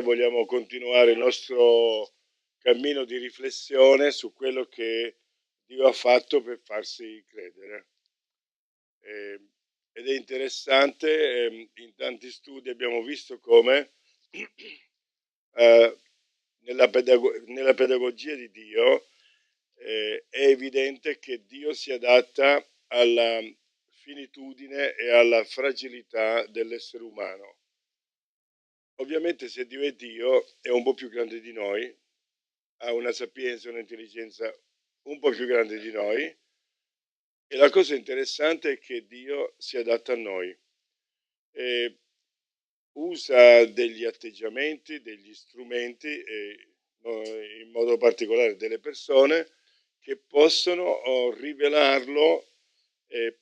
vogliamo continuare il nostro cammino di riflessione su quello che Dio ha fatto per farsi credere. Ed è interessante, in tanti studi abbiamo visto come eh, nella pedagogia di Dio è evidente che Dio si adatta alla finitudine e alla fragilità dell'essere umano. Ovviamente se Dio è un po' più grande di noi, ha una sapienza e un'intelligenza un po' più grande di noi, e la cosa interessante è che Dio si adatta a noi e usa degli atteggiamenti, degli strumenti, in modo particolare delle persone, che possono rivelarlo e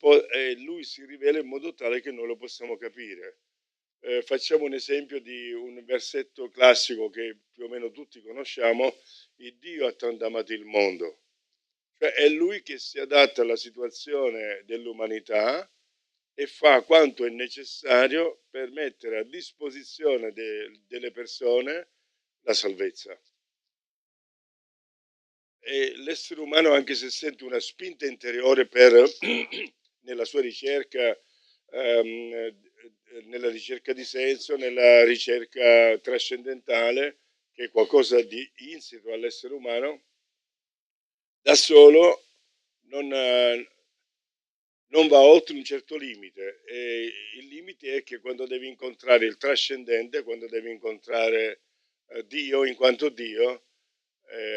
lui si rivela in modo tale che noi lo possiamo capire. Facciamo un esempio di un versetto classico che più o meno tutti conosciamo: il Dio ha tanto amato il mondo. Cioè è lui che si adatta alla situazione dell'umanità e fa quanto è necessario per mettere a disposizione delle persone la salvezza. E l'essere umano, anche se sente una spinta interiore nella sua ricerca, nella ricerca di senso, nella ricerca trascendentale, che è qualcosa di insito all'essere umano, da solo non, non va oltre un certo limite. E il limite è che quando devi incontrare il trascendente, quando devi incontrare Dio in quanto Dio,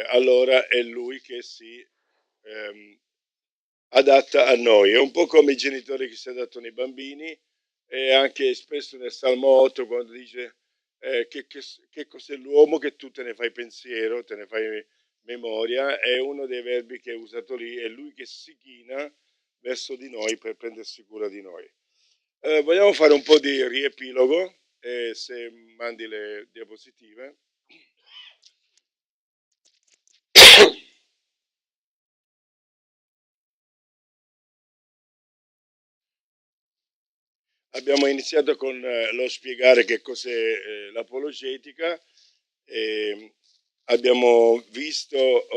allora è lui che si ehm, adatta a noi. È un po' come i genitori che si adattano ai bambini, e anche spesso nel Salmo 8 quando dice che cos'è l'uomo che tu te ne fai pensiero, te ne fai memoria, è uno dei verbi che è usato lì, è lui che si china verso di noi per prendersi cura di noi. Vogliamo fare un po' di riepilogo, se mandi le diapositive. Abbiamo iniziato con lo spiegare che cos'è l'apologetica, e abbiamo visto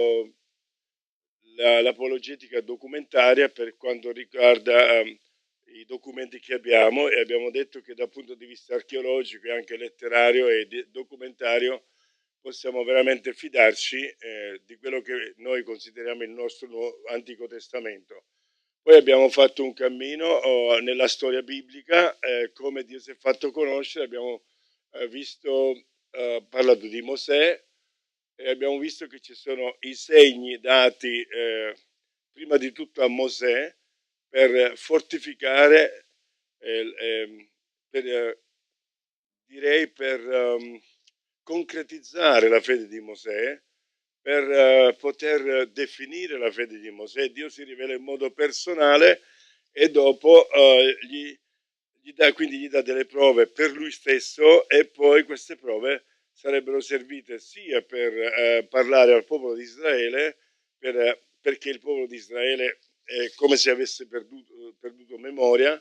l'apologetica documentaria per quanto riguarda i documenti che abbiamo, e abbiamo detto che dal punto di vista archeologico e anche letterario e documentario possiamo veramente fidarci di quello che noi consideriamo il nostro Antico Testamento. Poi abbiamo fatto un cammino nella storia biblica, come Dio si è fatto conoscere, abbiamo parlato di Mosè, e abbiamo visto che ci sono i segni dati prima di tutto a Mosè per fortificare, per, direi per concretizzare la fede di Mosè, per poter definire la fede di Mosè. Dio si rivela in modo personale e dopo quindi gli dà delle prove per lui stesso, e poi queste prove sarebbero servite sia per parlare al popolo di Israele, perché il popolo di Israele è come se avesse perduto memoria,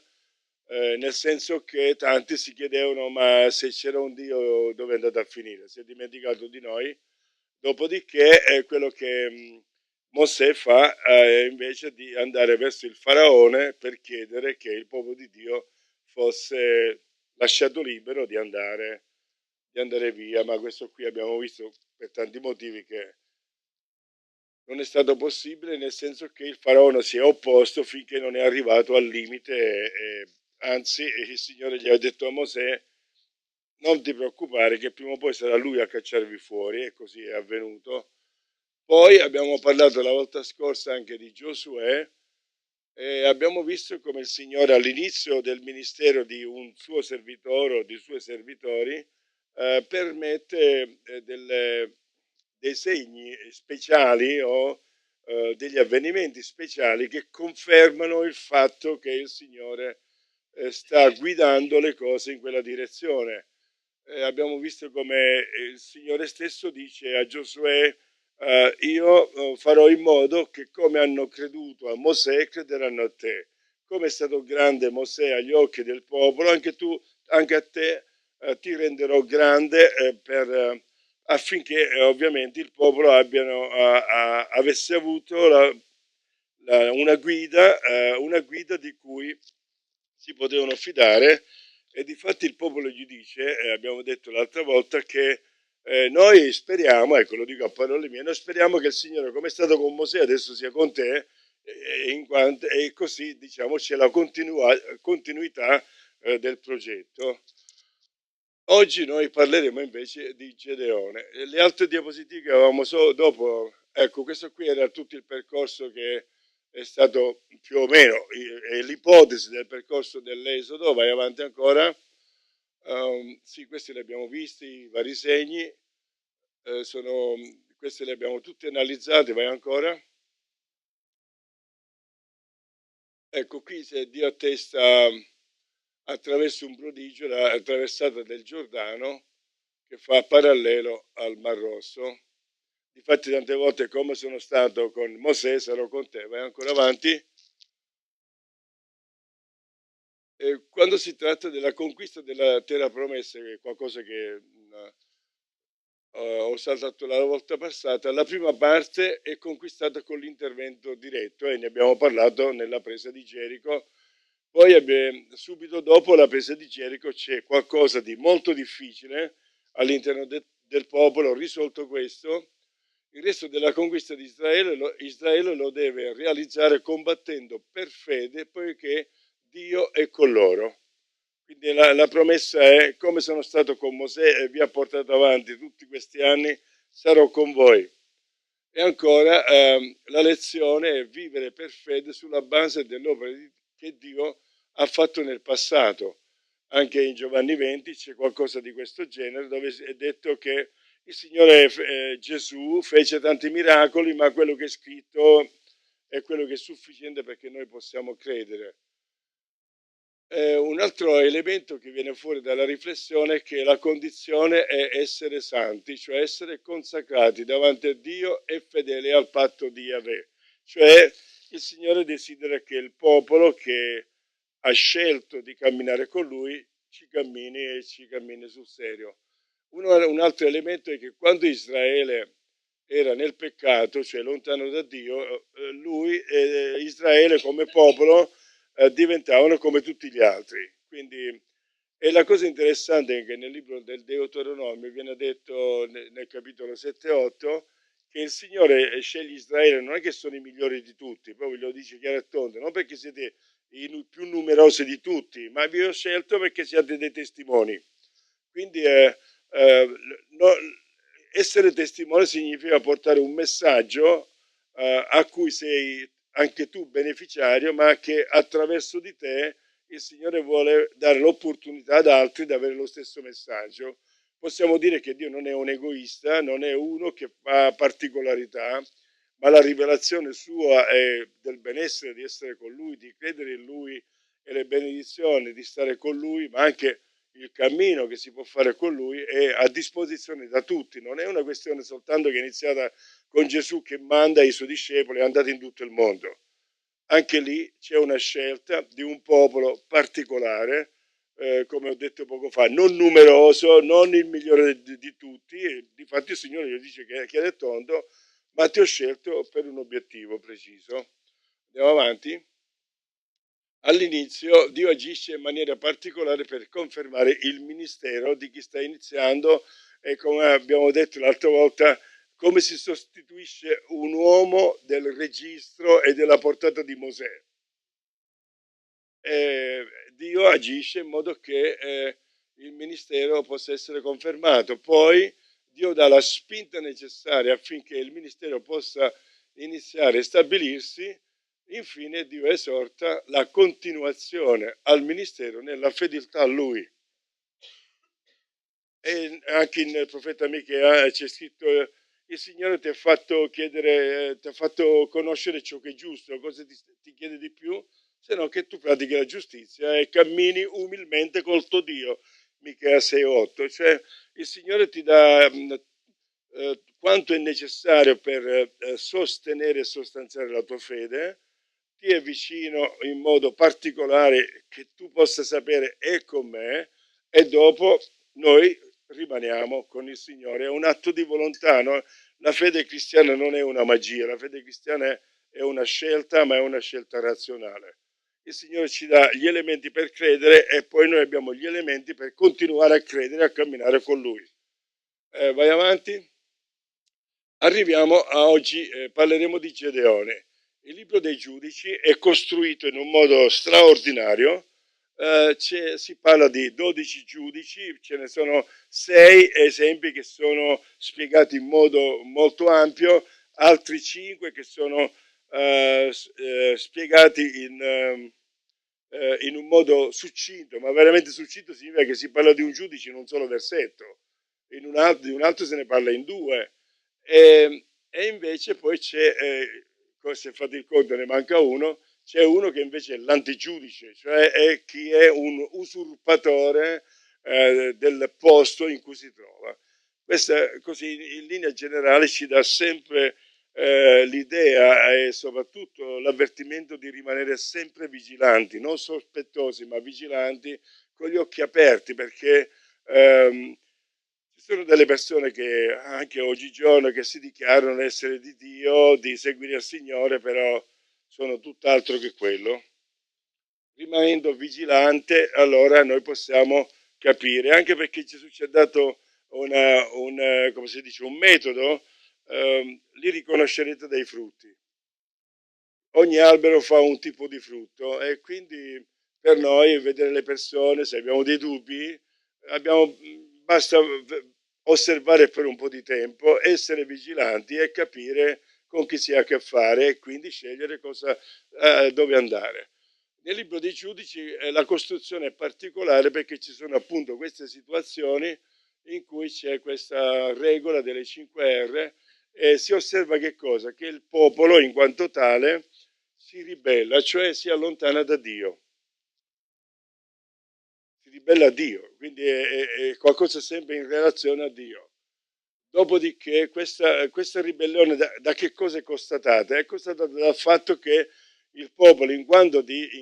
nel senso che tanti si chiedevano: ma se c'era un Dio dove è andato a finire? Si è dimenticato di noi. Dopodiché quello che Mosè fa è invece di andare verso il faraone per chiedere che il popolo di Dio fosse lasciato libero di andare via, ma questo qui abbiamo visto per tanti motivi che non è stato possibile, nel senso che il faraone si è opposto finché non è arrivato al limite, anzi il Signore gli ha detto a Mosè: non ti preoccupare che prima o poi sarà lui a cacciarvi fuori, e così è avvenuto. Poi abbiamo parlato la volta scorsa anche di Giosuè, e abbiamo visto come il Signore all'inizio del ministero di un suo servitore o di suoi servitori permette dei segni speciali o degli avvenimenti speciali che confermano il fatto che il Signore sta guidando le cose in quella direzione. Abbiamo visto come il Signore stesso dice a Giosuè: io farò in modo che come hanno creduto a Mosè crederanno a te. Come è stato grande Mosè agli occhi del popolo, anche a te ti renderò grande affinché ovviamente il popolo avesse avuto una guida di cui si potevano fidare. E difatti il popolo gli dice, abbiamo detto l'altra volta, che noi speriamo, ecco lo dico a parole mie, noi speriamo che il Signore, come è stato con Mosè, adesso sia con te, e così diciamo c'è la continuità del progetto. Oggi noi parleremo invece di Gedeone. Le altre diapositive che avevamo dopo, ecco, questo qui era tutto il percorso che è stato più o meno è l'ipotesi del percorso dell'Esodo. Vai avanti ancora. Sì, questi li abbiamo visti, i vari segni, questi li abbiamo tutti analizzati. Vai ancora. Ecco qui se Dio attesta attraverso un prodigio la traversata del Giordano che fa parallelo al Mar Rosso. Difatti tante volte, come sono stato con Mosè, sarò con te. Vai ancora avanti. Quando si tratta della conquista della terra promessa, che è qualcosa che ho saltato la volta passata, la prima parte è conquistata con l'intervento diretto e ne abbiamo parlato nella presa di Gerico. Poi subito dopo la presa di Gerico c'è qualcosa di molto difficile all'interno del popolo. Risolto questo, il resto della conquista di Israele lo deve realizzare combattendo per fede, poiché Dio è con loro. Quindi la promessa è: come sono stato con Mosè e vi ha portato avanti tutti questi anni, sarò con voi. E ancora la lezione è vivere per fede sulla base dell'opera che Dio ha fatto nel passato. Anche in Giovanni 20 c'è qualcosa di questo genere, dove è detto che il Signore Gesù fece tanti miracoli, ma quello che è scritto è quello che è sufficiente perché noi possiamo credere. Un altro elemento che viene fuori dalla riflessione è che la condizione è essere santi, cioè essere consacrati davanti a Dio e fedeli al patto di Yahweh. Cioè il Signore desidera che il popolo che ha scelto di camminare con Lui ci cammini sul serio. Un altro elemento è che quando Israele era nel peccato, cioè lontano da Dio, Israele come popolo diventavano come tutti gli altri. Quindi, e la cosa interessante è che nel libro del Deuteronomio viene detto nel capitolo 7-8 che il Signore sceglie Israele, non è che sono i migliori di tutti, proprio lo dice chiaro e tondo, non perché siete i più numerosi di tutti, ma vi ho scelto perché siete dei testimoni. Quindi no, essere testimone significa portare un messaggio a cui sei anche tu beneficiario, ma che attraverso di te il Signore vuole dare l'opportunità ad altri di avere lo stesso messaggio. Possiamo dire che Dio non è un egoista, non è uno che fa particolarità, ma la rivelazione sua è del benessere, di essere con Lui, di credere in Lui e le benedizioni di stare con Lui, ma anche il cammino che si può fare con Lui è a disposizione da tutti. Non è una questione soltanto che è iniziata con Gesù che manda i suoi discepoli e andate in tutto il mondo. Anche lì c'è una scelta di un popolo particolare, come ho detto poco fa, non numeroso, non il migliore di tutti, e difatti il Signore gli dice che è tondo, ma ti ho scelto per un obiettivo preciso. Andiamo avanti. All'inizio Dio agisce in maniera particolare per confermare il ministero di chi sta iniziando e, come abbiamo detto l'altra volta, come si sostituisce un uomo del registro e della portata di Mosè. Dio agisce in modo che il ministero possa essere confermato. Poi Dio dà la spinta necessaria affinché il ministero possa iniziare a stabilirsi. Infine Dio esorta la continuazione al ministero nella fedeltà a Lui. E anche nel profeta Michea c'è scritto: il Signore ti ha fatto chiedere, ti ha fatto conoscere ciò che è giusto, cosa ti chiede di più? Se no che tu pratichi la giustizia e cammini umilmente col tuo Dio. Michea 6,8. Cioè il Signore ti dà quanto è necessario per sostenere e sostanziare la tua fede, ti è vicino in modo particolare che tu possa sapere è con me, e dopo noi rimaniamo con il Signore. È un atto di volontà, no? La fede cristiana non è una magia, la fede cristiana è una scelta, ma è una scelta razionale. Il Signore ci dà gli elementi per credere e poi noi abbiamo gli elementi per continuare a credere e a camminare con Lui. Vai avanti. Arriviamo a oggi, parleremo di Gedeone. Il libro dei giudici è costruito in un modo straordinario. Si parla di 12 giudici, ce ne sono 6 esempi che sono spiegati in modo molto ampio, altri 5 che sono spiegati in un modo succinto, ma veramente succinto significa che si parla di un giudice in un solo versetto, di un altro se ne parla in due. E invece poi c'è, se fate il conto ne manca uno, c'è uno che invece è l'antigiudice, cioè è chi è un usurpatore del posto in cui si trova. Questa così in linea generale ci dà sempre l'idea e soprattutto l'avvertimento di rimanere sempre vigilanti, non sospettosi ma vigilanti con gli occhi aperti, perché ci sono delle persone che anche oggigiorno che si dichiarano essere di Dio, di seguire il Signore, però sono tutt'altro che quello. Rimanendo vigilante, allora noi possiamo capire, anche perché Gesù ci ha dato come si dice, un metodo, li riconoscerete dai frutti. Ogni albero fa un tipo di frutto e quindi per noi vedere le persone, se abbiamo dei dubbi, basta osservare per un po' di tempo, essere vigilanti e capire con chi si ha a che fare e quindi scegliere dove andare. Nel libro dei giudici la costruzione è particolare perché ci sono appunto queste situazioni in cui c'è questa regola delle 5 R e si osserva che cosa? Che il popolo in quanto tale si ribella, cioè si allontana da Dio. Si ribella a Dio, quindi è qualcosa sempre in relazione a Dio. Dopodiché questa ribellione da che cosa è constatata? È constatata dal fatto che il popolo, in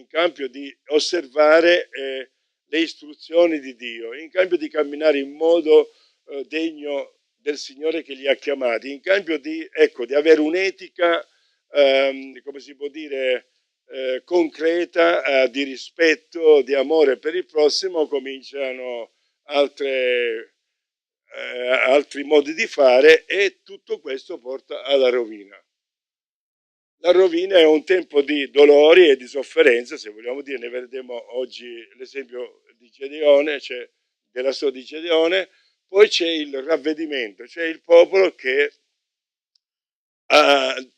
cambio di osservare le istruzioni di Dio, in cambio di camminare in modo degno del Signore che li ha chiamati, in cambio di avere un'etica, come si può dire, concreta, di rispetto, di amore per il prossimo, cominciano altri modi di fare e tutto questo porta alla rovina. La rovina è un tempo di dolori e di sofferenza, se vogliamo dire, ne vedremo oggi l'esempio di Gedeone, cioè della storia di Gedeone, poi c'è il ravvedimento, cioè il popolo che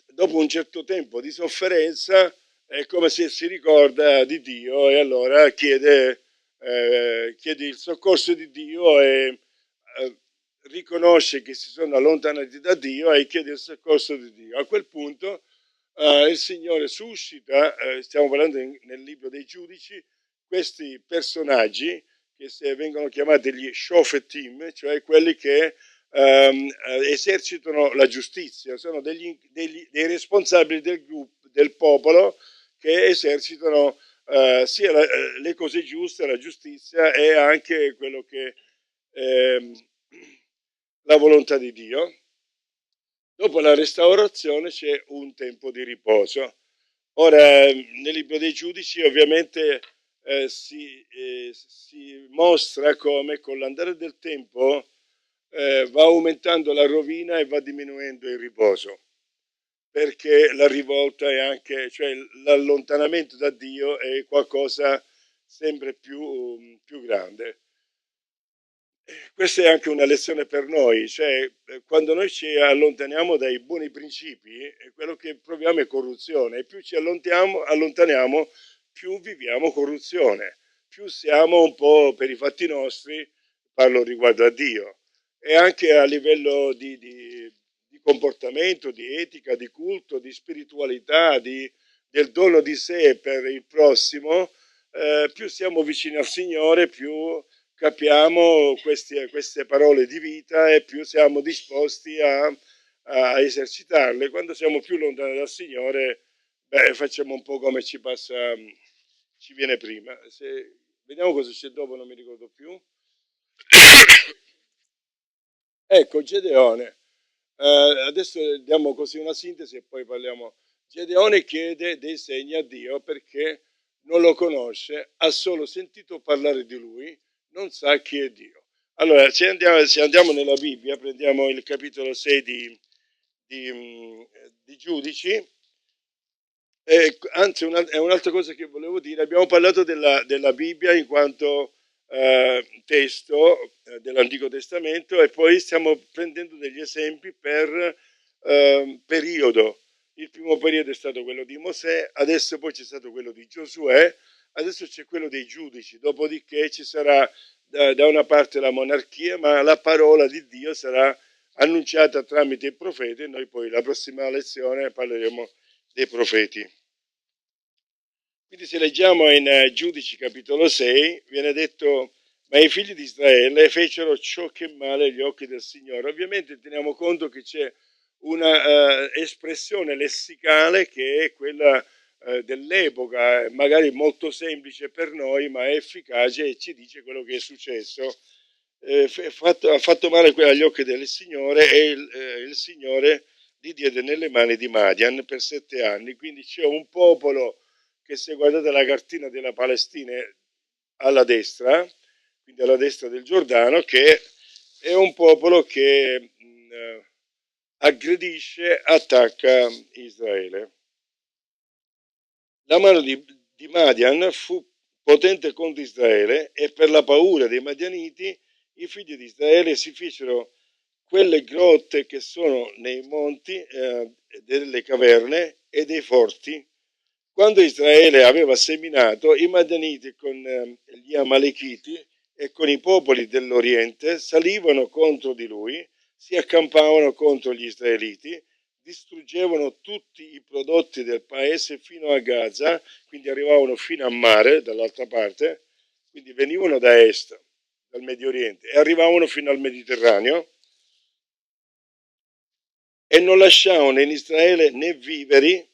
dopo un certo tempo di sofferenza è come se si ricorda di Dio e allora chiede il soccorso di Dio e riconosce che si sono allontanati da Dio e chiede il soccorso di Dio. A quel punto il Signore suscita, stiamo parlando nel libro dei giudici, questi personaggi che vengono chiamati gli Shofetim, cioè quelli che esercitano la giustizia, sono dei responsabili del popolo che esercitano sia le cose giuste, la giustizia e anche quello che la volontà di Dio. Dopo la restaurazione c'è un tempo di riposo. Ora, nel libro dei giudici ovviamente si mostra come con l'andare del tempo va aumentando la rovina e va diminuendo il riposo, perché la rivolta è anche, cioè l'allontanamento da Dio è qualcosa sempre più grande. Questa è anche una lezione per noi, cioè quando noi ci allontaniamo dai buoni principi, quello che proviamo è corruzione e più ci allontaniamo, più viviamo corruzione, più siamo un po' per i fatti nostri, parlo riguardo a Dio, e anche a livello di comportamento, di etica, di culto, di spiritualità, del dono di sé per il prossimo, più siamo vicini al Signore, più capiamo queste parole di vita e più siamo disposti a esercitarle. Quando siamo più lontani dal Signore, facciamo un po' come ci viene prima. Vediamo cosa c'è dopo, non mi ricordo più. Ecco, Gedeone. Adesso diamo così una sintesi e poi parliamo. Gedeone chiede dei segni a Dio perché non lo conosce, ha solo sentito parlare di lui, non sa chi è Dio. Allora, se andiamo nella Bibbia, prendiamo il capitolo 6 di Giudici. Anzi, è un'altra cosa che volevo dire. Abbiamo parlato della Bibbia in quanto testo dell'Antico Testamento e poi stiamo prendendo degli esempi per periodo. Il primo periodo è stato quello di Mosè, adesso poi c'è stato quello di Giosuè, adesso c'è quello dei giudici, dopodiché ci sarà da una parte la monarchia, ma la parola di Dio sarà annunciata tramite il profeta e noi poi la prossima lezione parleremo dei profeti. Quindi se leggiamo in Giudici capitolo 6, viene detto, ma i figli di Israele fecero ciò che è male agli occhi del Signore. Ovviamente teniamo conto che c'è una espressione lessicale che è quella dell'epoca, magari molto semplice per noi, ma è efficace e ci dice quello che è successo. Ha fatto male agli occhi del Signore e il Signore li diede nelle mani di Madian per 7 anni. Quindi c'è un popolo che, se guardate la cartina della Palestina alla destra, quindi alla destra del Giordano, che è un popolo che aggredisce, attacca Israele. La mano di Madian fu potente contro Israele e per la paura dei Madianiti i figli di Israele si fecero quelle grotte che sono nei monti, delle caverne e dei forti. Quando Israele aveva seminato, i Madianiti con gli Amalechiti e con i popoli dell'Oriente salivano contro di lui, si accampavano contro gli Israeliti, distruggevano tutti i prodotti del paese fino a Gaza, quindi arrivavano fino a mare dall'altra parte, quindi venivano da est, dal Medio Oriente, e arrivavano fino al Mediterraneo e non lasciavano in Israele né viveri,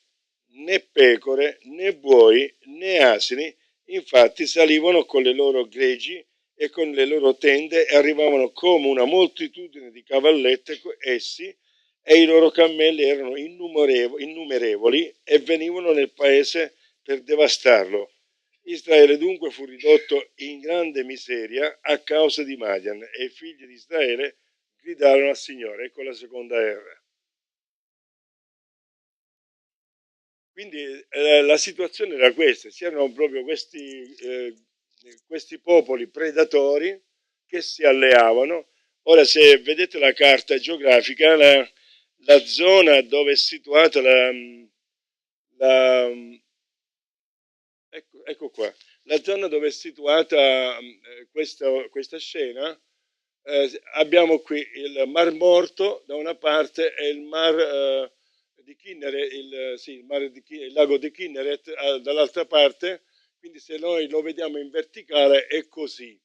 né pecore, né buoi, né asini, infatti salivano con le loro greggi e con le loro tende e arrivavano come una moltitudine di cavallette essi, e i loro cammelli erano innumerevoli e venivano nel paese per devastarlo. Israele dunque fu ridotto in grande miseria a causa di Madian e i figli di Israele gridarono al Signore. Ecco la seconda R. Quindi la situazione era questa, c'erano proprio questi popoli predatori che si alleavano. Ora, se vedete la carta geografica, la zona dove è situata la ecco qua, la zona dove è situata questa scena, abbiamo qui il Mar Morto da una parte e il Mar di Kinneret, il lago di Kinneret dall'altra parte, quindi se noi lo vediamo in verticale è così.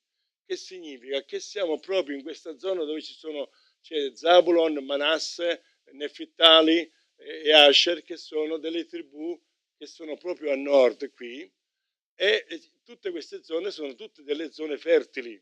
Che significa? Che siamo proprio in questa zona dove c'è Zabulon, Manasse, Nefittali e Asher, che sono delle tribù che sono proprio a nord qui, e tutte queste zone sono tutte delle zone fertili.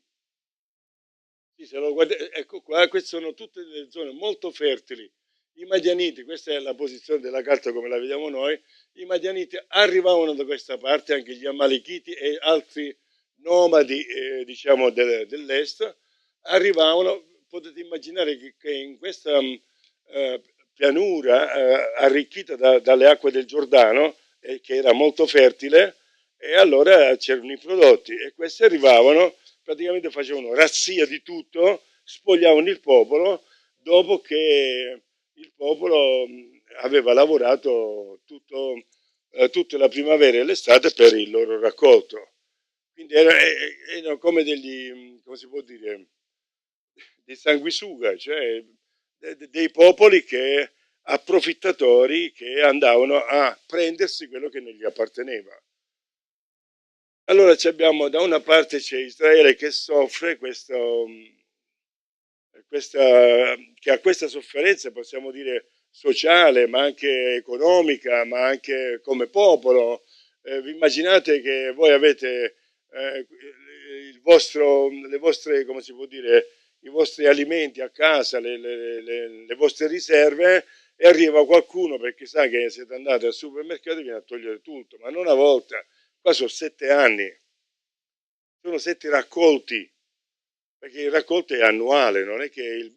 Sì, se lo guardi, ecco qua, queste sono tutte delle zone molto fertili. I Madianiti, questa è la posizione della carta come la vediamo noi, i Madianiti arrivavano da questa parte, anche gli Amalechiti e altri nomadi, diciamo, dell'est, arrivavano, potete immaginare che in questa pianura arricchita dalle acque del Giordano, che era molto fertile, e allora c'erano i prodotti e questi arrivavano, praticamente facevano razzia di tutto, spogliavano il popolo dopo che il popolo aveva lavorato tutta la primavera e l'estate per il loro raccolto. Quindi erano come degli, come si può dire, dei sanguisuga, cioè dei popoli che approfittatori che andavano a prendersi quello che non gli apparteneva. Allora abbiamo da una parte c'è Israele che soffre che ha questa sofferenza, possiamo dire, sociale, ma anche economica, ma anche come popolo. Vi immaginate che voi avete le vostre, come si può dire, i vostri alimenti a casa, le vostre riserve, e arriva qualcuno perché sa che siete andati al supermercato e viene a togliere tutto, ma non una volta, qua sono 7 anni, sono 7 raccolti, perché il raccolto è annuale, non è che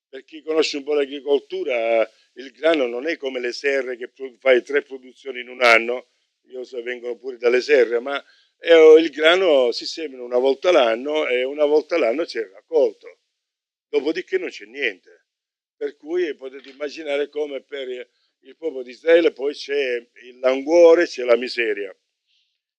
per chi conosce un po' l'agricoltura, il grano non è come le serre che fai 3 produzioni in un anno, io so, vengono pure dalle serre, ma il grano si semina una volta l'anno e una volta l'anno c'è il raccolto, dopodiché non c'è niente. Per cui potete immaginare come per il popolo di Israele poi c'è il languore, c'è la miseria,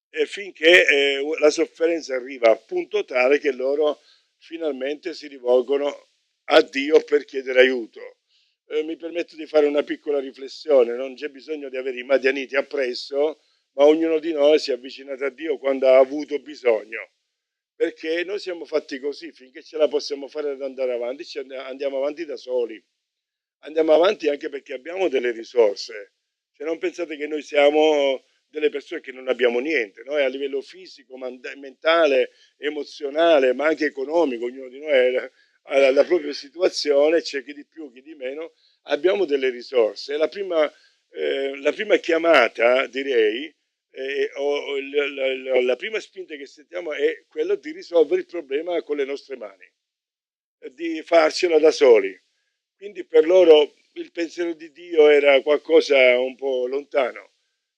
e finché la sofferenza arriva a punto tale che loro finalmente si rivolgono a Dio per chiedere aiuto. Mi permetto di fare una piccola riflessione: non c'è bisogno di avere i madianiti appresso, ma ognuno di noi si è avvicinato a Dio quando ha avuto bisogno, perché noi siamo fatti così: finché ce la possiamo fare ad andare avanti, andiamo avanti da soli, andiamo avanti anche perché abbiamo delle risorse. Cioè, non pensate che noi siamo delle persone che non abbiamo niente, noi a livello fisico, mentale, emozionale, ma anche economico, ognuno di noi ha la propria situazione, c'è chi di più, chi di meno, abbiamo delle risorse. La prima chiamata, direi, la prima spinta che sentiamo è quella di risolvere il problema con le nostre mani, di farcela da soli. Quindi per loro il pensiero di Dio era qualcosa un po' lontano.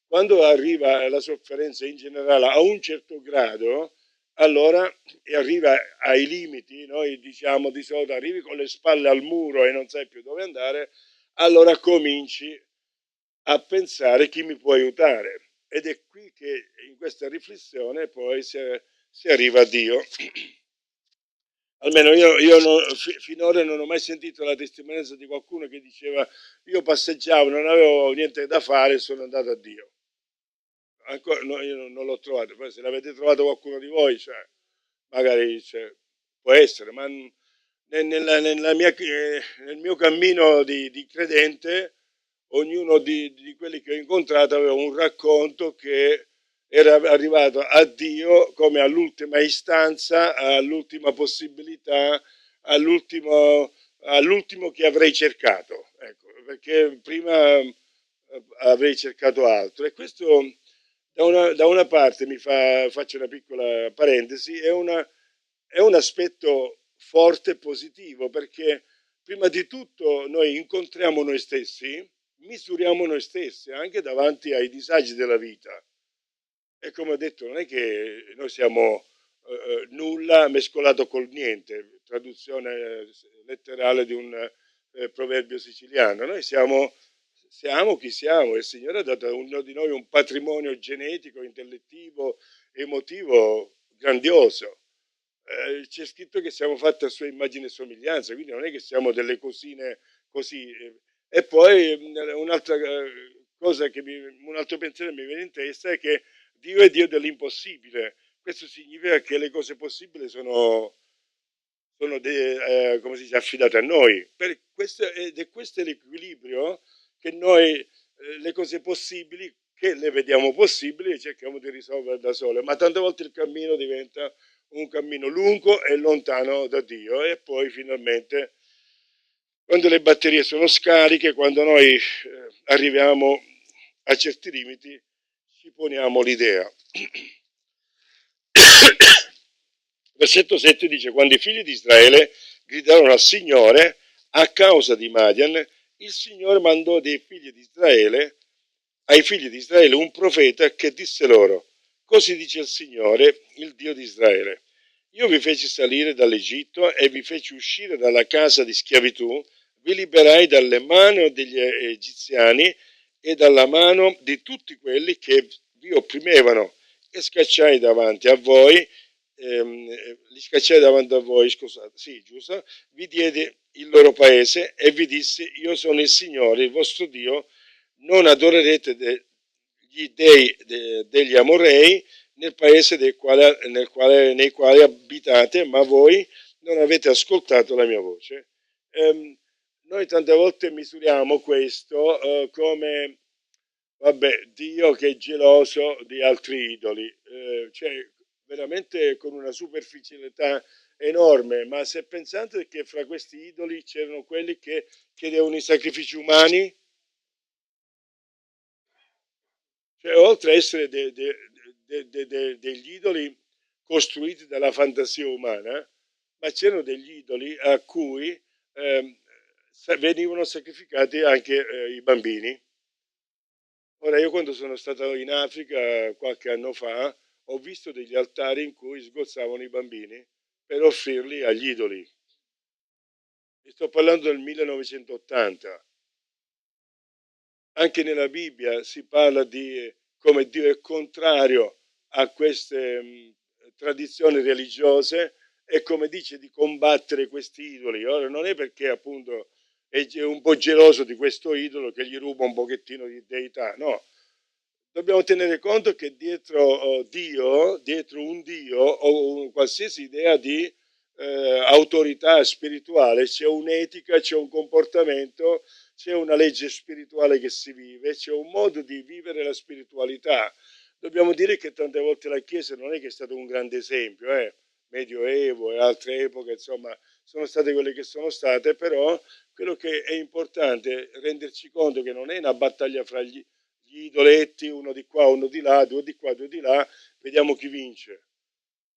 Quando arriva la sofferenza in generale a un certo grado, allora arriva ai limiti, noi diciamo di solito arrivi con le spalle al muro e non sai più dove andare, allora cominci a pensare chi mi può aiutare. Ed è qui che in questa riflessione poi si arriva a Dio. Almeno finora non ho mai sentito la testimonianza di qualcuno che diceva: io passeggiavo, non avevo niente da fare e sono andato a Dio. Ancora, no, io non l'ho trovato. Poi se l'avete trovato qualcuno di voi, cioè, magari può essere, ma nel mio cammino di credente, ognuno di quelli che ho incontrato aveva un racconto che era arrivato a Dio come all'ultima istanza, all'ultima possibilità, all'ultimo che avrei cercato, ecco, perché prima avrei cercato altro. E questo da una parte faccio una piccola parentesi, è un aspetto forte e positivo, perché prima di tutto noi incontriamo noi stessi, misuriamo noi stessi anche davanti ai disagi della vita. E come ho detto, non è che noi siamo nulla mescolato col niente, traduzione letterale di un proverbio siciliano. Noi siamo chi siamo, e il Signore ha dato a ognuno di noi un patrimonio genetico, intellettivo, emotivo grandioso. C'è scritto che siamo fatti a sua immagine e somiglianza, quindi non è che siamo delle cosine così. E poi un'altra cosa un altro pensiero che mi viene in testa è che Dio è Dio dell'impossibile. Questo significa che le cose possibili sono come si dice, affidate a noi. Ed è questo l'equilibrio che noi, le cose possibili, che le vediamo possibili, cerchiamo di risolvere da sole, ma tante volte il cammino diventa un cammino lungo e lontano da Dio, e poi finalmente, quando le batterie sono scariche, quando noi arriviamo a certi limiti, ci poniamo l'idea. Versetto 7 dice: quando i figli di Israele gridarono al Signore a causa di Madian, il Signore mandò ai figli di Israele un profeta che disse loro: così dice il Signore, il Dio di Israele: io vi feci salire dall'Egitto e vi feci uscire dalla casa di schiavitù, vi liberai dalle mani degli egiziani e dalla mano di tutti quelli che vi opprimevano, e scacciai davanti a voi, li scacciai davanti a voi, scusate, sì, giusto, vi diedi il loro paese e vi dissi: io sono il Signore, il vostro Dio, non adorerete gli dei degli Amorei nel paese nei quali abitate, ma voi non avete ascoltato la mia voce. Noi tante volte misuriamo questo come, vabbè, Dio che è geloso di altri idoli, cioè veramente con una superficialità enorme, ma se pensate che fra questi idoli c'erano quelli che chiedevano i sacrifici umani, cioè oltre a essere degli idoli costruiti dalla fantasia umana, ma c'erano degli idoli a cui venivano sacrificati anche i bambini. Ora, io quando sono stato in Africa qualche anno fa, ho visto degli altari in cui sgozzavano i bambini per offrirli agli idoli. E sto parlando del 1980. Anche nella Bibbia si parla di come Dio è contrario a queste tradizioni religiose e come dice di combattere questi idoli. Ora non è perché appunto è un po' geloso di questo idolo che gli ruba un pochettino di deità, no. Dobbiamo tenere conto che dietro Dio, dietro un Dio o qualsiasi idea di autorità spirituale c'è un'etica, c'è un comportamento, c'è una legge spirituale che si vive, c'è un modo di vivere la spiritualità. Dobbiamo dire che tante volte la Chiesa non è che è stato un grande esempio, Medioevo e altre epoche, insomma, sono state quelle che sono state, però quello che è importante è renderci conto che non è una battaglia fra gli idoletti, uno di qua, uno di là, due di qua, due di là, vediamo chi vince.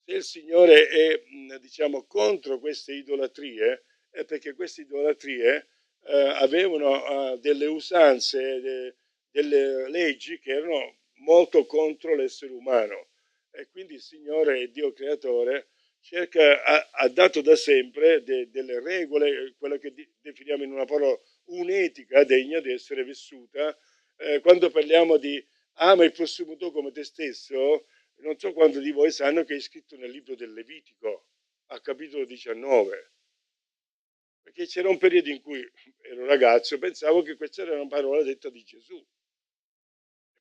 Se il Signore è, diciamo, contro queste idolatrie, è perché queste idolatrie avevano delle usanze, delle leggi che erano molto contro l'essere umano. E quindi il Signore, il Dio creatore, ha dato da sempre delle regole, quello che definiamo in una parola un'etica degna di essere vissuta. Quando parliamo di ama il prossimo tuo come te stesso, non so quanti di voi sanno che è scritto nel libro del Levitico, a capitolo 19, perché c'era un periodo in cui ero ragazzo e pensavo che questa era una parola detta di Gesù.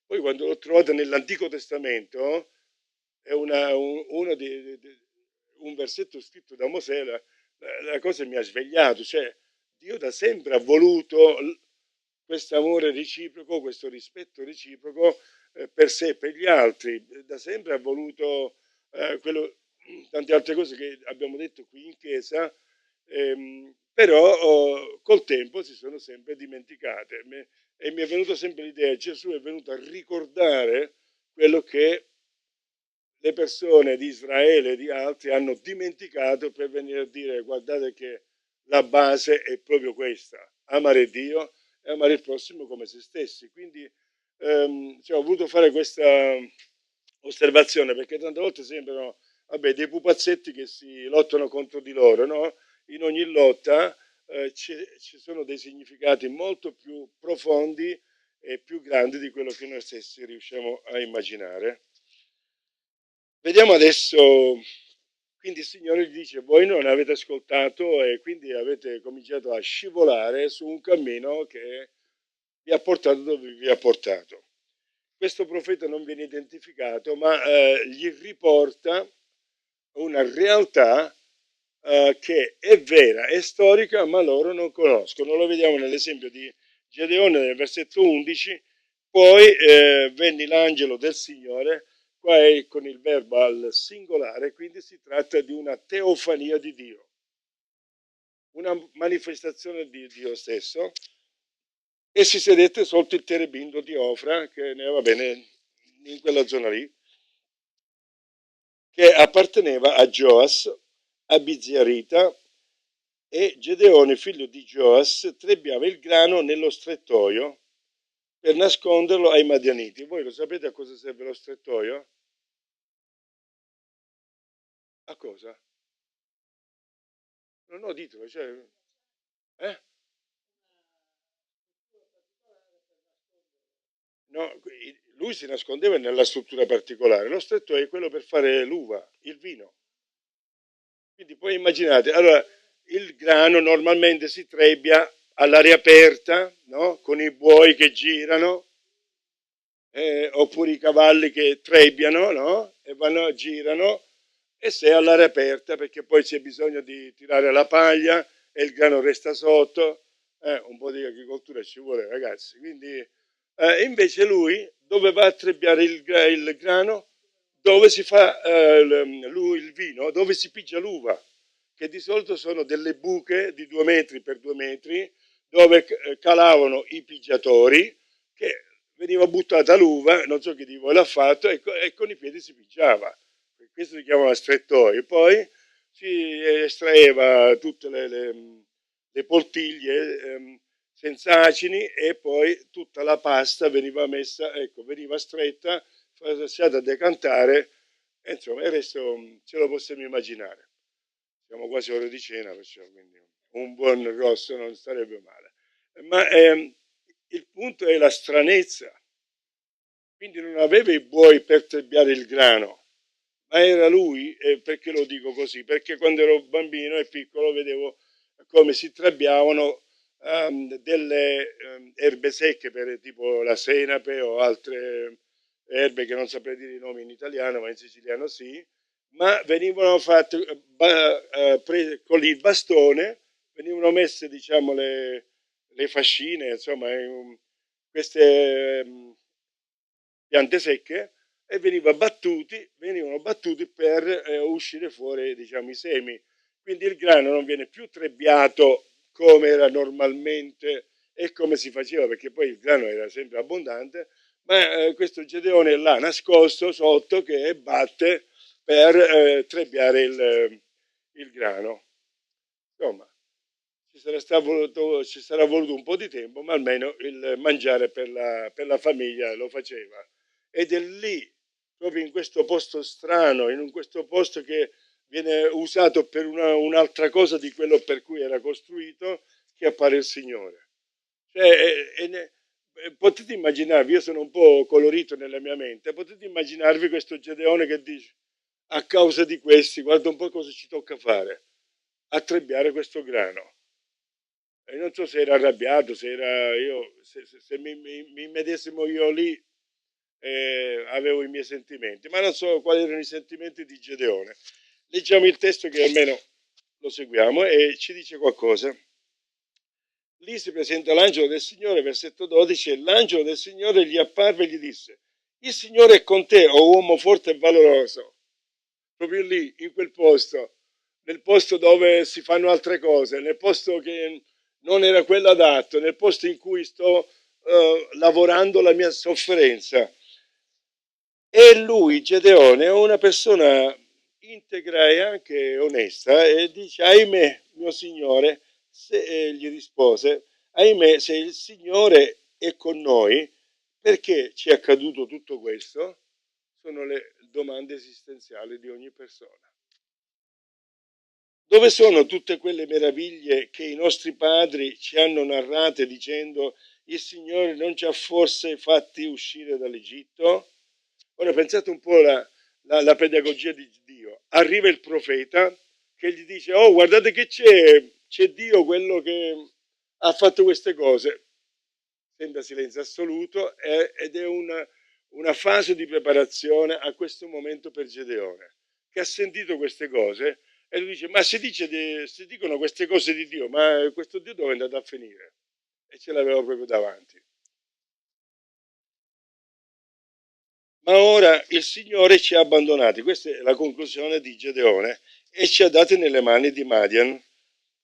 Poi quando l'ho trovata nell'Antico Testamento, è un versetto scritto da Mosè, la cosa mi ha svegliato, cioè Dio da sempre ha voluto questo amore reciproco, questo rispetto reciproco per sé e per gli altri, da sempre ha voluto tante altre cose che abbiamo detto qui in chiesa, però col tempo si sono sempre dimenticate e mi è venuta sempre l'idea, Gesù è venuto a ricordare quello che le persone di Israele e di altri hanno dimenticato per venire a dire guardate che la base è proprio questa, amare Dio e amare il prossimo come se stessi. Quindi cioè, ho voluto fare questa osservazione perché tante volte sembrano vabbè, dei pupazzetti che si lottano contro di loro, no? In ogni lotta ci sono dei significati molto più profondi e più grandi di quello che noi stessi riusciamo a immaginare. Vediamo adesso, quindi il Signore gli dice, voi non avete ascoltato e quindi avete cominciato a scivolare su un cammino che vi ha portato dove vi ha portato. Questo profeta non viene identificato, ma gli riporta una realtà che è vera, è storica, ma loro non conoscono. Lo vediamo nell'esempio di Gedeone nel versetto 11, poi venne l'angelo del Signore, qua è con il verbo al singolare, quindi si tratta di una teofania di Dio, una manifestazione di Dio stesso, e si sedette sotto il terebinto di Ofra, che ne va bene in quella zona lì, che apparteneva a Gioas, a Biziarita, e Gedeone, figlio di Gioas, trebbiava il grano nello strettoio per nasconderlo ai Madianiti. Voi lo sapete a cosa serve lo strettoio? A cosa? Non ho ditelo, cioè, eh? No, lui si nascondeva nella struttura particolare. Lo strettoio è quello per fare l'uva, il vino. Quindi poi immaginate, allora il grano normalmente si trebbia all'aria aperta, no? Con i buoi che girano, oppure i cavalli che trebbiano, no? E girano, e se è all'aria aperta perché poi c'è bisogno di tirare la paglia e il grano resta sotto, un po' di agricoltura ci vuole, ragazzi. Quindi invece lui dove va a trebbiare il grano? dove si fa il vino, dove si pigia l'uva, che di solito sono delle buche di 2 metri per 2 metri, dove calavano i pigiatori, che veniva buttata l'uva, non so chi di voi l'ha fatto, e con i piedi si pigiava. Questo si chiama strettoio. Poi si estraeva tutte le poltiglie senza acini, e poi tutta la pasta veniva messa, ecco, veniva stretta, lasciata a decantare, e insomma il resto ce lo possiamo immaginare. Siamo quasi ore di cena, perciò quindi un buon rosso non starebbe male. Ma il punto è la stranezza. Quindi non aveva i buoi per trebbiare il grano, ma era lui. Perché lo dico così? Perché quando ero bambino e piccolo vedevo come si trebbiavano delle erbe secche, tipo la senape o altre erbe che non saprei dire i nomi in italiano, ma in siciliano sì, ma venivano fatte prese con il bastone, venivano messe, diciamo, le fascine, insomma, queste piante secche, e venivano battuti per uscire fuori, diciamo, i semi. Quindi il grano non viene più trebbiato come era normalmente e come si faceva, perché poi il grano era sempre abbondante, ma questo Gedeone l'ha nascosto sotto, che batte per trebbiare il grano. Insomma, ci sarà voluto un po' di tempo, ma almeno il mangiare per la famiglia lo faceva. Ed è lì, proprio in questo posto strano, in questo posto che viene usato per un'altra cosa di quello per cui era costruito, che appare il Signore. Cioè, potete immaginarvi, io sono un po' colorito nella mia mente, potete immaginarvi questo Gedeone che dice: a causa di questi, guarda un po' cosa ci tocca fare, attrebbiare questo grano. E non so se era arrabbiato, se era io, se mi medesimo io lì, avevo i miei sentimenti, ma non so quali erano i sentimenti di Gedeone. Leggiamo il testo, che almeno lo seguiamo, e ci dice qualcosa. Lì si presenta l'angelo del Signore, versetto 12, e l'angelo del Signore gli apparve e gli disse: il Signore è con te, o uomo forte e valoroso. Proprio lì, in quel posto, nel posto dove si fanno altre cose, nel posto che non era quello adatto, nel posto in cui sto lavorando la mia sofferenza. E lui, Gedeone, è una persona integra e anche onesta, e dice: ahimè, mio signore, gli rispose, ahimè, se il Signore è con noi, perché ci è accaduto tutto questo? Sono le domande esistenziali di ogni persona. Dove sono tutte quelle meraviglie che i nostri padri ci hanno narrate dicendo: il Signore non ci ha forse fatti uscire dall'Egitto? Ora pensate un po' la pedagogia di Dio. Arriva il profeta che gli dice: oh, guardate che c'è Dio, quello che ha fatto queste cose. Sembra silenzio assoluto, ed è una fase di preparazione a questo momento per Gedeone, che ha sentito queste cose, e lui dice: ma si dicono queste cose di Dio, ma questo Dio dove è andato a finire? E ce l'aveva proprio davanti. Ma ora il Signore ci ha abbandonati, questa è la conclusione di Gedeone, e ci ha dati nelle mani di Madian.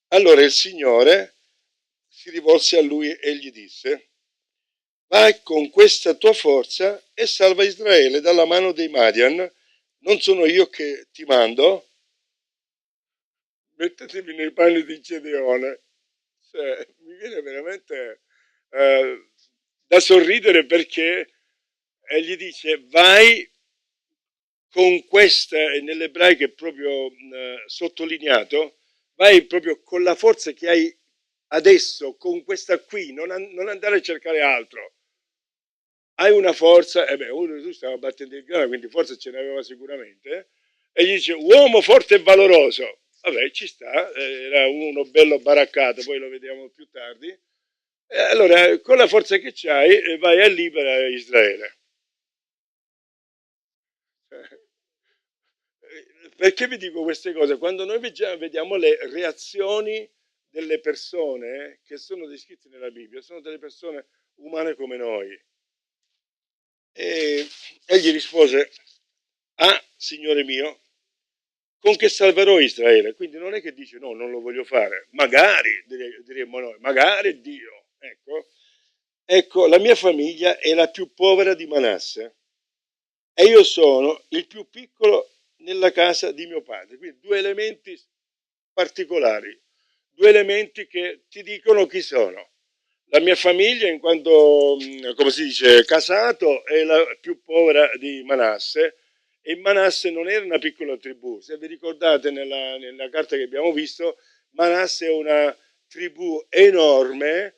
Allora il Signore si rivolse a lui e gli disse: vai con questa tua forza e salva Israele dalla mano dei Madian. Non sono io che ti mando? Mettetevi nei panni di Gedeone. Cioè, mi viene veramente da sorridere, perché gli dice: vai con questa, e nell'ebraico è proprio sottolineato, vai proprio con la forza che hai adesso, con questa qui, non andare a cercare altro. Hai una forza, e beh, uno di tu stava battendo il grano, quindi forza ce n'aveva sicuramente, e gli dice: uomo forte e valoroso. Vabbè, ci sta, era uno bello baraccato, poi lo vediamo più tardi. E allora, con la forza che c'hai, vai a liberare Israele. Perché vi dico queste cose? Quando noi vediamo le reazioni delle persone che sono descritte nella Bibbia, sono delle persone umane come noi. E egli rispose: ah, Signore mio, con che salverò Israele? Quindi non è che dice no, non lo voglio fare, magari, diremmo noi, magari Dio. Ecco, la mia famiglia è la più povera di Manasse e io sono il più piccolo nella casa di mio padre. Quindi due elementi particolari, due elementi che ti dicono chi sono. La mia famiglia, in quanto, come si dice, casato, è la più povera di Manasse, e Manasse non era una piccola tribù. Se vi ricordate nella carta che abbiamo visto, Manasse è una tribù enorme,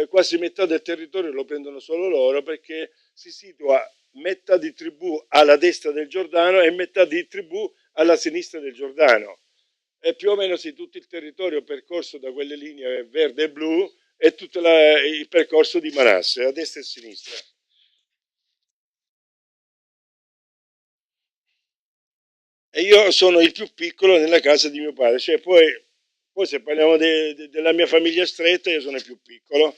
quasi metà del territorio lo prendono solo loro perché si situa metà di tribù alla destra del Giordano e metà di tribù alla sinistra del Giordano. E più o meno sì, tutto il territorio percorso da quelle linee verde e blu è tutto il percorso di Manasse, a destra e a sinistra. E io sono il più piccolo nella casa di mio padre, cioè poi se parliamo della mia famiglia stretta, io sono il più piccolo.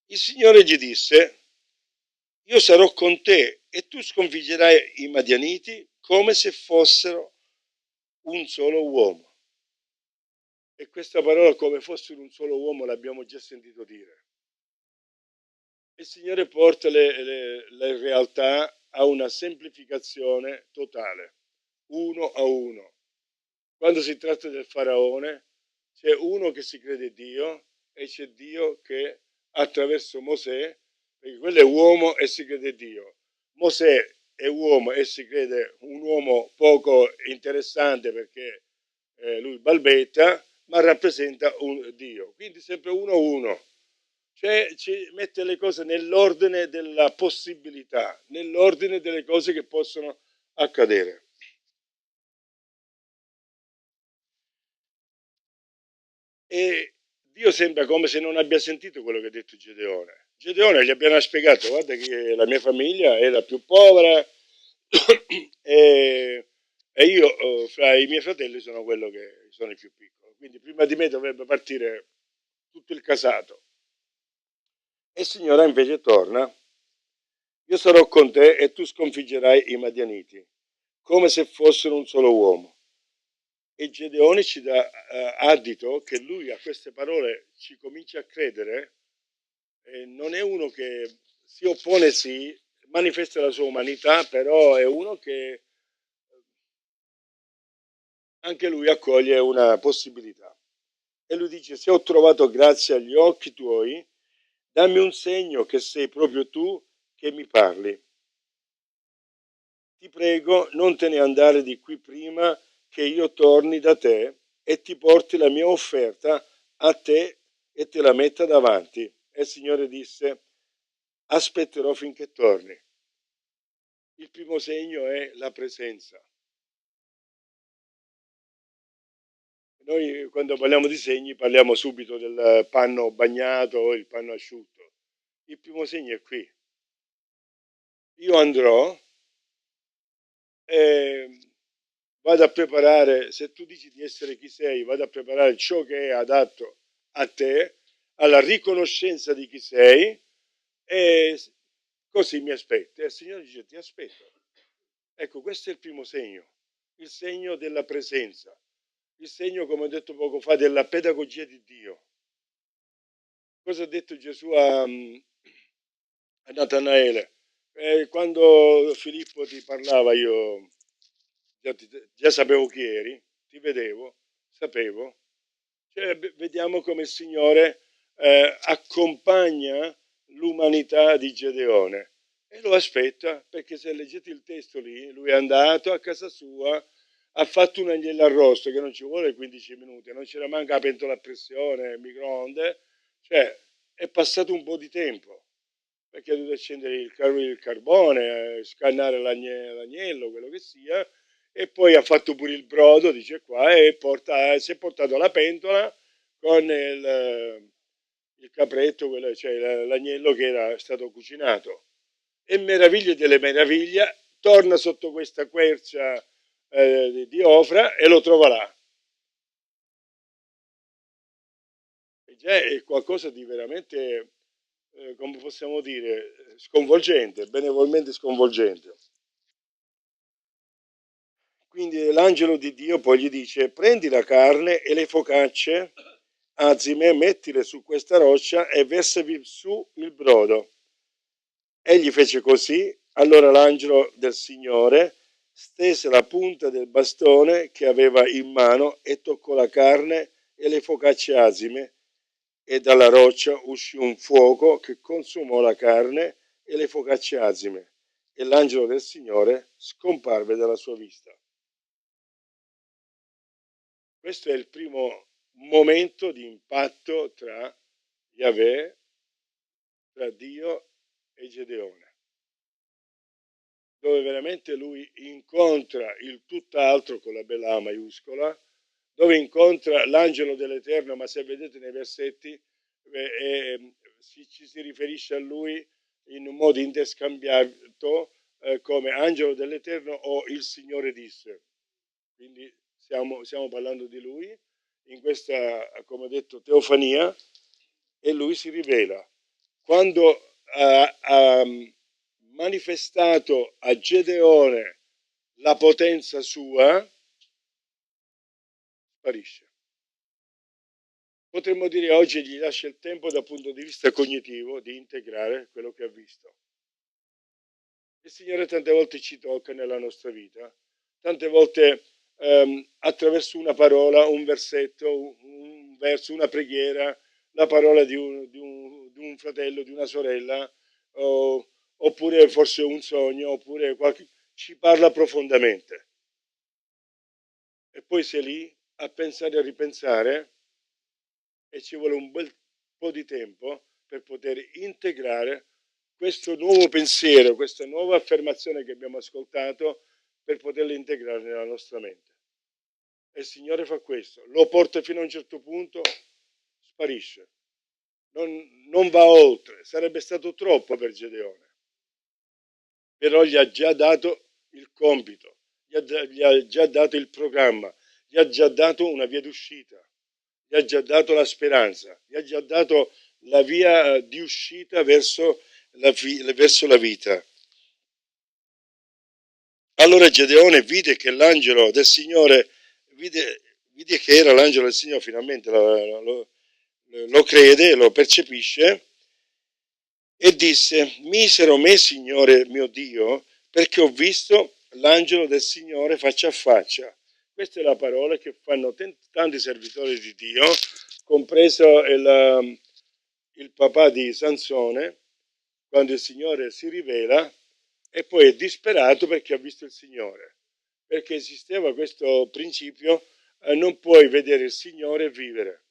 Il Signore gli disse, io sarò con te e tu sconfiggerai i Madianiti come se fossero un solo uomo. E questa parola come fossero un solo uomo l'abbiamo già sentito dire. Il Signore porta le realtà a una semplificazione totale, uno a uno. Quando si tratta del faraone, c'è uno che si crede Dio e c'è Dio che attraverso Mosè, perché quello è uomo e si crede Dio. Mosè è uomo e si crede un uomo poco interessante perché lui balbetta, ma rappresenta un Dio. Quindi sempre uno a uno. Cioè ci mette le cose nell'ordine della possibilità, nell'ordine delle cose che possono accadere. E Dio sembra come se non abbia sentito quello che ha detto Gedeone. Gedeone gli ha appena spiegato, guarda che la mia famiglia è la più povera e, e io fra i miei fratelli sono quello che sono il più piccolo. Quindi prima di me dovrebbe partire tutto il casato. E il Signore invece torna, io sarò con te e tu sconfiggerai i Madianiti, come se fossero un solo uomo. E Gedeone ci dà addito che lui a queste parole ci comincia a credere, non è uno che si oppone, sì, manifesta la sua umanità, però è uno che anche lui accoglie una possibilità. E lui dice, se ho trovato grazia agli occhi tuoi, dammi un segno che sei proprio tu che mi parli. Ti prego, non te ne andare di qui prima che io torni da te e ti porti la mia offerta a te e te la metta davanti. E il Signore disse, aspetterò finché torni. Il primo segno è la presenza. Noi quando parliamo di segni parliamo subito del panno bagnato o il panno asciutto. Il primo segno è qui. Io andrò e vado a preparare, se tu dici di essere chi sei, vado a preparare ciò che è adatto a te, alla riconoscenza di chi sei, e così mi aspetti. E il Signore dice, ti aspetto. Ecco, questo è il primo segno, il segno della presenza, il segno, come ho detto poco fa, della pedagogia di Dio. Cosa ha detto Gesù a Natanaele? Quando Filippo ti parlava, io già sapevo chi eri, ti vedevo, sapevo. Cioè, vediamo come il Signore accompagna l'umanità di Gedeone e lo aspetta, perché se leggete il testo lì, lui è andato a casa sua, ha fatto un agnello arrosto che non ci vuole 15 minuti, non c'era manca la pentola a pressione, il microonde, cioè è passato un po' di tempo perché ha dovuto accendere il carbone, scannare l'agnello, quello che sia, e poi ha fatto pure il brodo, dice qua, e si è portato la pentola con il capretto, cioè l'agnello che era stato cucinato. E meraviglia delle meraviglie, torna sotto questa quercia di Ofra e lo trova là. E già è qualcosa di veramente, come possiamo dire, sconvolgente, benevolmente sconvolgente. Quindi l'angelo di Dio poi gli dice: prendi la carne e le focacce azime, mettile su questa roccia e versavi su il brodo. Egli fece così, allora l'angelo del Signore stese la punta del bastone che aveva in mano e toccò la carne e le focacce azime, e dalla roccia uscì un fuoco che consumò la carne e le focacce azime, e l'angelo del Signore scomparve dalla sua vista. Questo è il primo momento di impatto tra Yahweh, tra Dio e Gedeone, dove veramente lui incontra il tutt'altro con la bella A maiuscola, dove incontra l'angelo dell'Eterno, ma se vedete nei versetti ci si riferisce a lui in un modo interscambiato come angelo dell'Eterno o il Signore disse. Quindi stiamo parlando di lui in questa, come ho detto, teofania, e lui si rivela. Quando ha manifestato a Gedeone la potenza sua, sparisce. Potremmo dire oggi gli lascia il tempo dal punto di vista cognitivo di integrare quello che ha visto. Il Signore tante volte ci tocca nella nostra vita, tante volte attraverso una parola, un versetto, un verso, una preghiera, la parola di un fratello, di una sorella, oppure forse un sogno, oppure ci parla profondamente. E poi sei lì a pensare e a ripensare, e ci vuole un bel po' di tempo per poter integrare questo nuovo pensiero, questa nuova affermazione che abbiamo ascoltato, per poterla integrare nella nostra mente. E il Signore fa questo, lo porta fino a un certo punto, sparisce, non va oltre, sarebbe stato troppo per Gedeone, però gli ha già dato il compito, gli ha già dato il programma, gli ha già dato una via d'uscita, gli ha già dato la speranza, gli ha già dato la via di uscita verso la vita. Allora Gedeone vide che l'angelo del Signore, vide che era l'angelo del Signore, finalmente lo crede, lo percepisce, e disse: misero me, Signore mio Dio, perché ho visto l'angelo del Signore faccia a faccia. Questa è la parola che fanno tanti servitori di Dio, compreso il papà di Sansone, quando il Signore si rivela e poi è disperato perché ha visto il Signore, perché esisteva questo principio, non puoi vedere il Signore e vivere.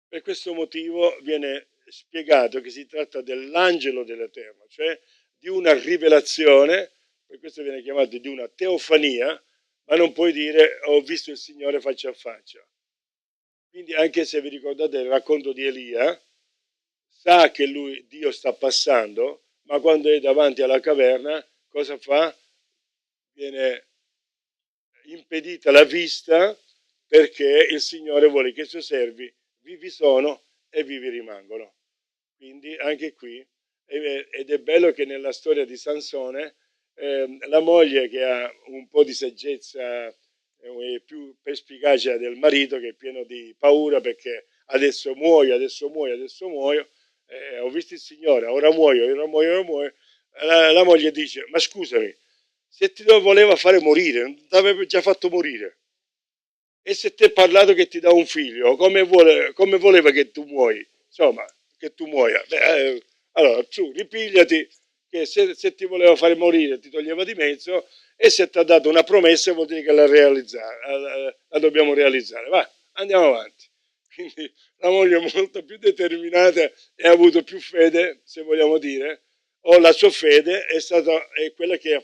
Per questo motivo viene spiegato che si tratta dell'angelo dell'Eterno, cioè di una rivelazione, per questo viene chiamato di una teofania, ma non puoi dire ho visto il Signore faccia a faccia. Quindi anche se vi ricordate il racconto di Elia, sa che Dio sta passando, ma quando è davanti alla caverna, cosa fa? Viene impedita la vista, perché il Signore vuole che i suoi servi vivi sono e vivi rimangono. Quindi anche qui, ed è bello che nella storia di Sansone, la moglie, che ha un po' di saggezza, è più perspicacia del marito, che è pieno di paura perché adesso muoio, ho visto il Signore, ora muoio. La moglie dice: ma scusami, se ti voleva fare morire, non ti aveva già fatto morire? E se ti è parlato che ti dà un figlio, come voleva che tu muoia? Insomma, che tu muoia. Allora, tu ripigliati, che se ti voleva fare morire ti toglieva di mezzo, e se ti ha dato una promessa vuol dire che la dobbiamo realizzare. Va, andiamo avanti. Quindi la moglie è molto più determinata e ha avuto più fede, se vogliamo dire, o la sua fede è quella che l'ha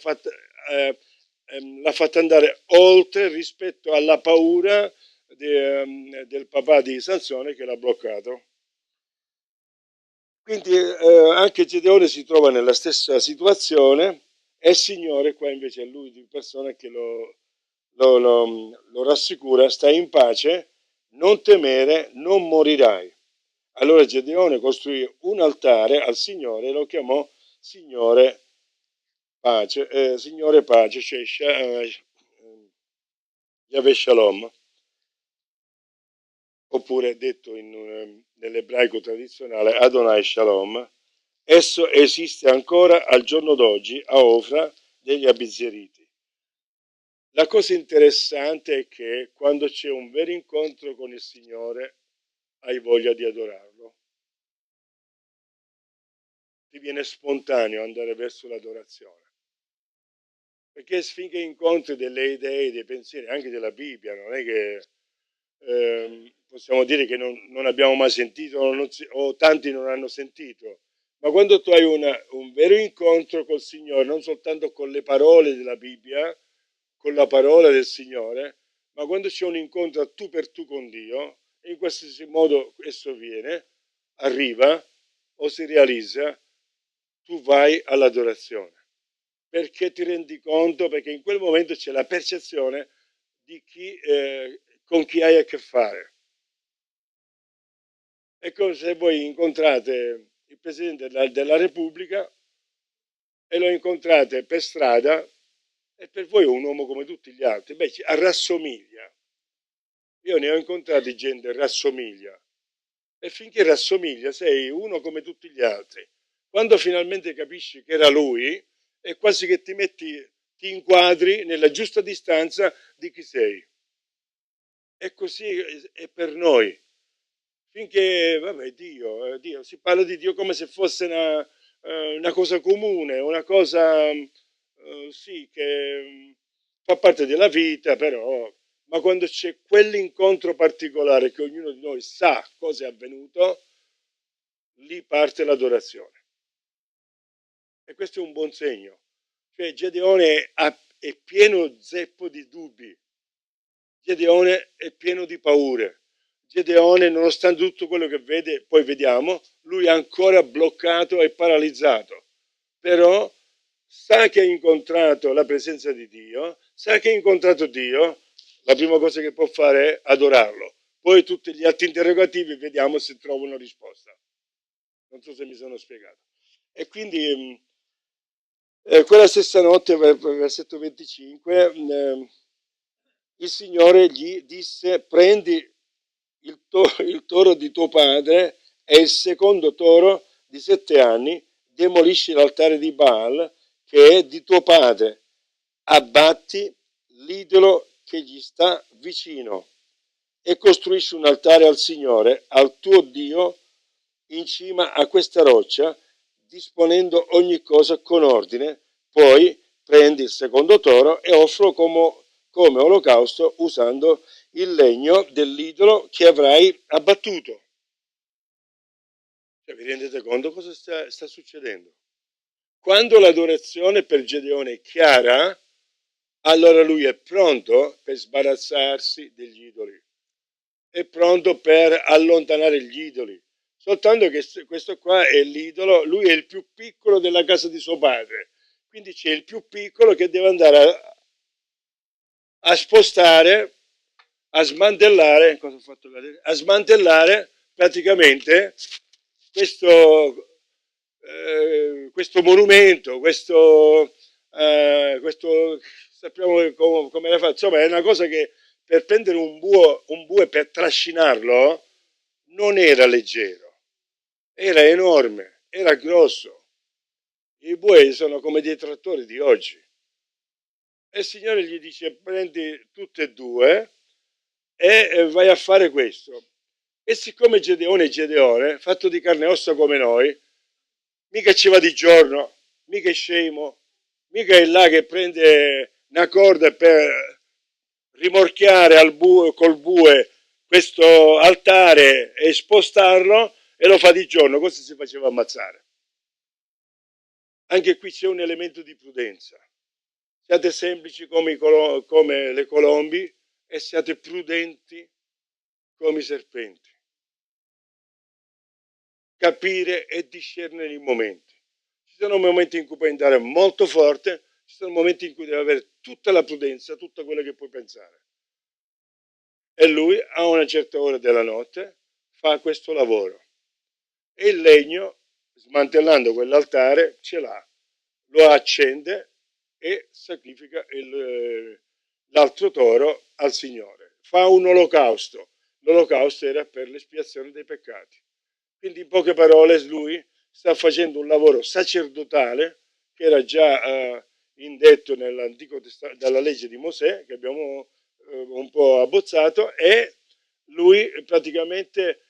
fatta andare oltre rispetto alla paura del papà di Sansone, che l'ha bloccato. Quindi anche Gedeone si trova nella stessa situazione, e il Signore qua invece è lui di persona che lo rassicura: stai in pace, non temere, non morirai. Allora Gedeone costruì un altare al Signore e lo chiamò Signore pace, cioè Yahweh Shalom, oppure detto nell'ebraico tradizionale Adonai Shalom. Esso esiste ancora al giorno d'oggi a Ofra degli Abizeriti. La cosa interessante è che quando c'è un vero incontro con il Signore hai voglia di adorarlo. Ti viene spontaneo andare verso l'adorazione. Perché finché incontri delle idee, dei pensieri, anche della Bibbia, non è che possiamo dire che non abbiamo mai sentito o tanti non hanno sentito, ma quando tu hai un vero incontro col Signore, non soltanto con le parole della Bibbia, con la parola del Signore, ma quando c'è un incontro a tu per tu con Dio, in qualsiasi modo esso viene, arriva o si realizza, tu vai all'adorazione. Perché ti rendi conto? Perché in quel momento c'è la percezione di con chi hai a che fare. È come se voi incontrate il Presidente della Repubblica e lo incontrate per strada e per voi è un uomo come tutti gli altri. Beh, rassomiglia. Io ne ho incontrati gente rassomiglia e finché rassomiglia sei uno come tutti gli altri. Quando finalmente capisci che era lui, è quasi che ti inquadri nella giusta distanza di chi sei. E così è per noi. Finché, vabbè, Dio, si parla di Dio come se fosse una cosa comune, una cosa, sì, che fa parte della vita, però, ma quando c'è quell'incontro particolare che ognuno di noi sa cosa è avvenuto, lì parte l'adorazione. E questo è un buon segno. Cioè Gedeone è pieno zeppo di dubbi, Gedeone è pieno di paure. Gedeone, nonostante tutto quello che vede, poi vediamo, lui è ancora bloccato e paralizzato. Però sa che ha incontrato la presenza di Dio, sa che ha incontrato Dio, la prima cosa che può fare è adorarlo. Poi tutti gli altri interrogativi vediamo se trovano risposta. Non so se mi sono spiegato. E quindi quella stessa notte, versetto 25, il Signore gli disse: prendi il toro di tuo padre e il secondo toro di 7 anni, demolisci l'altare di Baal che è di tuo padre, abbatti l'idolo che gli sta vicino e costruisci un altare al Signore, al tuo Dio, in cima a questa roccia, disponendo ogni cosa con ordine. Poi prendi il secondo toro e offro come olocausto usando il legno dell'idolo che avrai abbattuto. Cioè, vi rendete conto cosa sta succedendo? Quando l'adorazione per Gedeone è chiara, allora lui è pronto per sbarazzarsi degli idoli, è pronto per allontanare gli idoli. Soltanto che questo qua è l'idolo, lui è il più piccolo della casa di suo padre, quindi c'è il più piccolo che deve andare a spostare, a smantellare, cosa ho fatto vedere? A smantellare praticamente questo monumento, questo sappiamo come la fa, insomma è una cosa che per prendere un bue per trascinarlo non era leggero, era enorme, era grosso. I bue sono come dei trattori di oggi. E il Signore gli dice: prendi tutte e due e vai a fare questo. E siccome Gedeone è Gedeone, fatto di carne e ossa come noi, mica ci va di giorno, mica è scemo, mica è là che prende una corda per rimorchiare col bue questo altare e spostarlo, e lo fa di giorno, così si faceva ammazzare. Anche qui c'è un elemento di prudenza. Siate semplici come le colombi e siate prudenti come i serpenti. Capire e discernere i momenti. Ci sono momenti in cui puoi andare molto forte, ci sono momenti in cui devi avere tutta la prudenza, tutto quello che puoi pensare. E lui a una certa ora della notte fa questo lavoro. E il legno, smantellando quell'altare, ce l'ha, lo accende e sacrifica l'altro toro al Signore. Fa un olocausto. L'olocausto era per l'espiazione dei peccati. Quindi in poche parole lui sta facendo un lavoro sacerdotale che era già indetto nell'Antico Testamento, dalla legge di Mosè, che abbiamo un po' abbozzato, e lui praticamente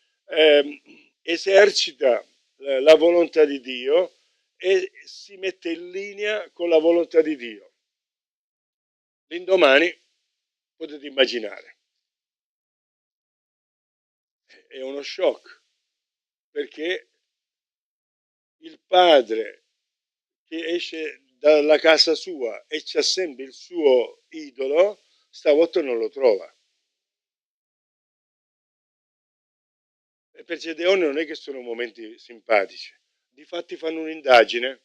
esercita la volontà di Dio e si mette in linea con la volontà di Dio. L'indomani potete immaginare, è uno shock, perché il padre che esce dalla casa sua e c'ha sempre il suo idolo, stavolta non lo trova. E per Gedeone non è che sono momenti simpatici. Difatti fanno un'indagine.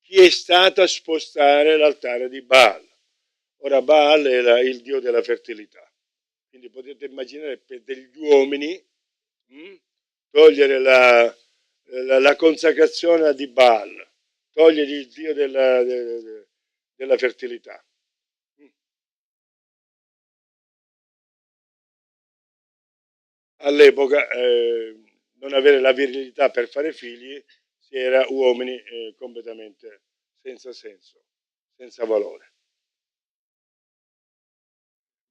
Chi è stato a spostare l'altare di Baal? Ora Baal era il dio della fertilità. Quindi potete immaginare per degli uomini togliere la consacrazione di Baal, togliere il dio della fertilità. All'epoca non avere la virilità per fare figli si era uomini completamente senza senso, senza valore.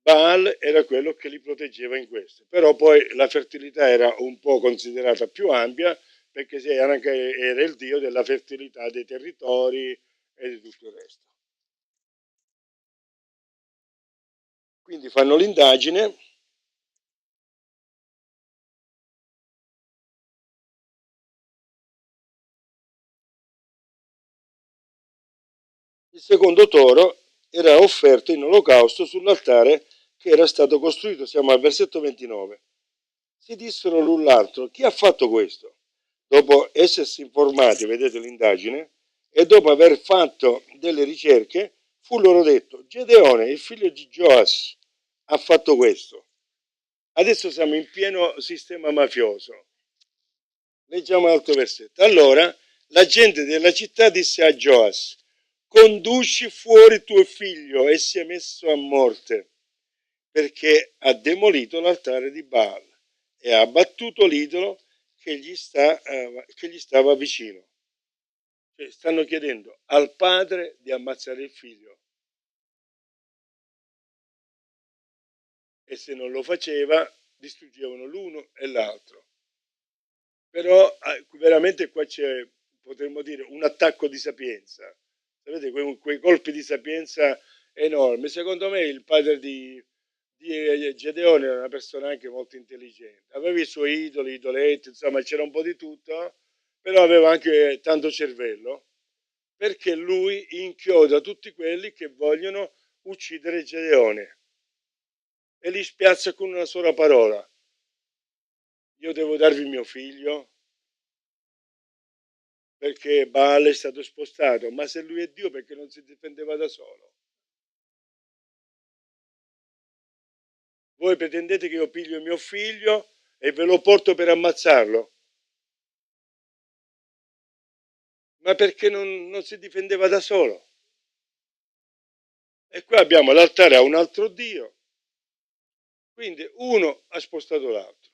Baal era quello che li proteggeva in questo, però poi la fertilità era un po' considerata più ampia perché era il dio della fertilità dei territori e di tutto il resto. Quindi fanno l'indagine. Il secondo toro era offerto in olocausto sull'altare che era stato costruito, siamo al versetto 29. Si dissero l'un l'altro, chi ha fatto questo? Dopo essersi informati, vedete l'indagine, e dopo aver fatto delle ricerche, fu loro detto, Gedeone, il figlio di Gioas, ha fatto questo. Adesso siamo in pieno sistema mafioso. Leggiamo l'altro versetto. Allora la gente della città disse a Gioas, conduci fuori tuo figlio e si è messo a morte, perché ha demolito l'altare di Baal e ha abbattuto l'idolo che gli stava vicino. Cioè, stanno chiedendo al padre di ammazzare il figlio. E se non lo faceva, distruggevano l'uno e l'altro. Però veramente qua c'è, potremmo dire, un attacco di sapienza. Sapete, quei colpi di sapienza enormi. Secondo me il padre di Gedeone era una persona anche molto intelligente. Aveva i suoi idoli, idoletti, insomma c'era un po' di tutto, però aveva anche tanto cervello, perché lui inchioda tutti quelli che vogliono uccidere Gedeone e li spiazza con una sola parola. Io devo darvi mio figlio perché Baal è stato spostato, ma se lui è Dio perché non si difendeva da solo? Voi pretendete che io piglio mio figlio e ve lo porto per ammazzarlo? Ma perché non si difendeva da solo? E qua abbiamo l'altare a un altro Dio, quindi uno ha spostato l'altro.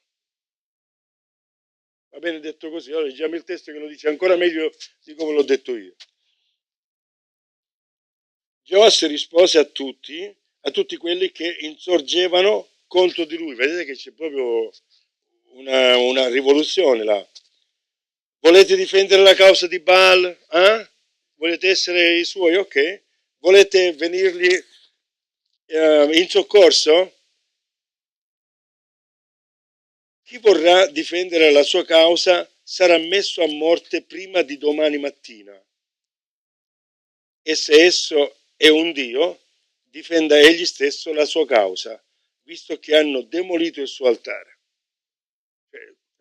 Va bene detto così, ora leggiamo il testo che lo dice ancora meglio di come l'ho detto io. Gioas rispose a tutti quelli che insorgevano contro di lui. Vedete che c'è proprio una rivoluzione là. Volete difendere la causa di Baal? Volete essere i suoi? Ok. Volete venirgli in soccorso? Chi vorrà difendere la sua causa sarà messo a morte prima di domani mattina. E se esso è un Dio, difenda egli stesso la sua causa, visto che hanno demolito il suo altare.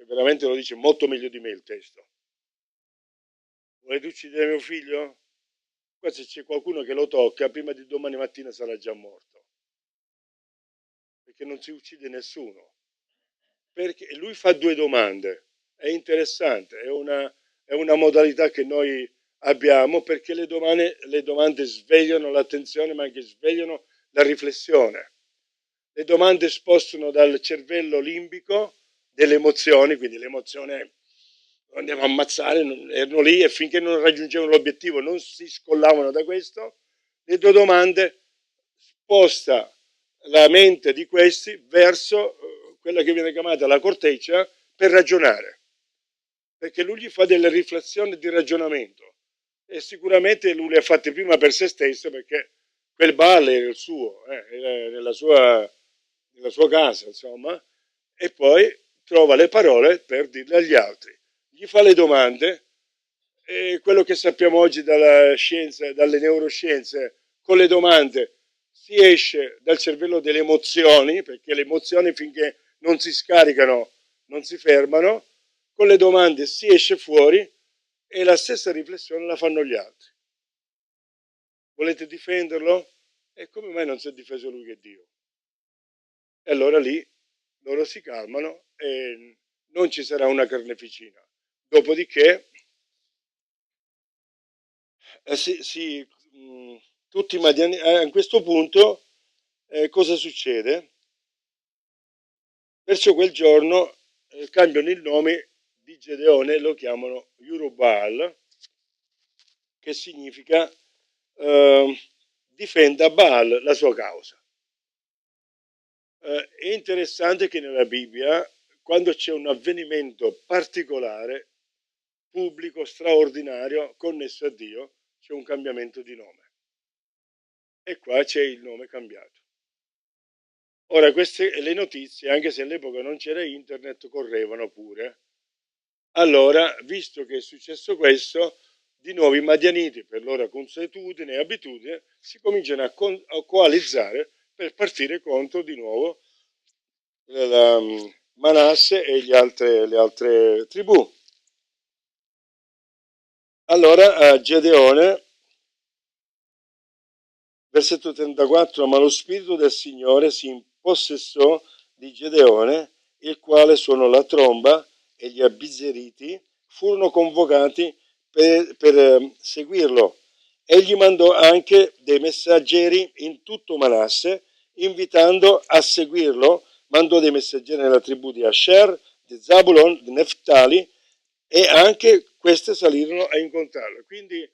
Veramente lo dice molto meglio di me il testo. Volete uccidere mio figlio? Qua se c'è qualcuno che lo tocca, prima di domani mattina sarà già morto. Perché non si uccide nessuno. Perché lui fa due domande. È interessante, è una modalità che noi abbiamo perché le domande svegliano l'attenzione, ma anche svegliano la riflessione. Le domande spostano dal cervello limbico delle emozioni, quindi l'emozione andiamo a ammazzare, erano lì e finché non raggiungevano l'obiettivo non si scollavano da questo. Le due domande sposta la mente di questi verso quella che viene chiamata la corteccia per ragionare, perché lui gli fa delle riflessioni di ragionamento e sicuramente lui le ha fatte prima per se stesso, perché quel bar era il suo, era nella sua casa, insomma, e poi trova le parole per dirle agli altri. Gli fa le domande e quello che sappiamo oggi dalla scienza, dalle neuroscienze, con le domande si esce dal cervello delle emozioni, perché le emozioni finché non si scaricano non si fermano, con le domande si esce fuori e la stessa riflessione la fanno gli altri. Volete difenderlo? E come mai non si è difeso lui che Dio? E allora lì loro si calmano e non ci sarà una carneficina. Dopodiché tutti i madiani, a questo punto cosa succede? Perciò quel giorno cambiano il nome di Gedeone e lo chiamano Jerubbaal, che significa difenda Baal la sua causa. È interessante che nella Bibbia, quando c'è un avvenimento particolare, pubblico, straordinario, connesso a Dio, c'è un cambiamento di nome. E qua c'è il nome cambiato. Ora, queste le notizie, anche se all'epoca non c'era internet, correvano pure. Allora, visto che è successo questo, di nuovo i madianiti, per loro consuetudine e abitudine, si cominciano a coalizzare per partire contro di nuovo la Manasse e le altre tribù. Allora Gedeone, versetto 34, ma lo spirito del Signore si impossessò di Gedeone, il quale suonò la tromba e gli abizzeriti furono convocati per seguirlo. Egli mandò anche dei messaggeri in tutto Manasse, invitando a seguirlo, mandò dei messaggeri nella tribù di Asher, di Zabulon, di Neftali, e anche queste salirono a incontrarlo. Quindi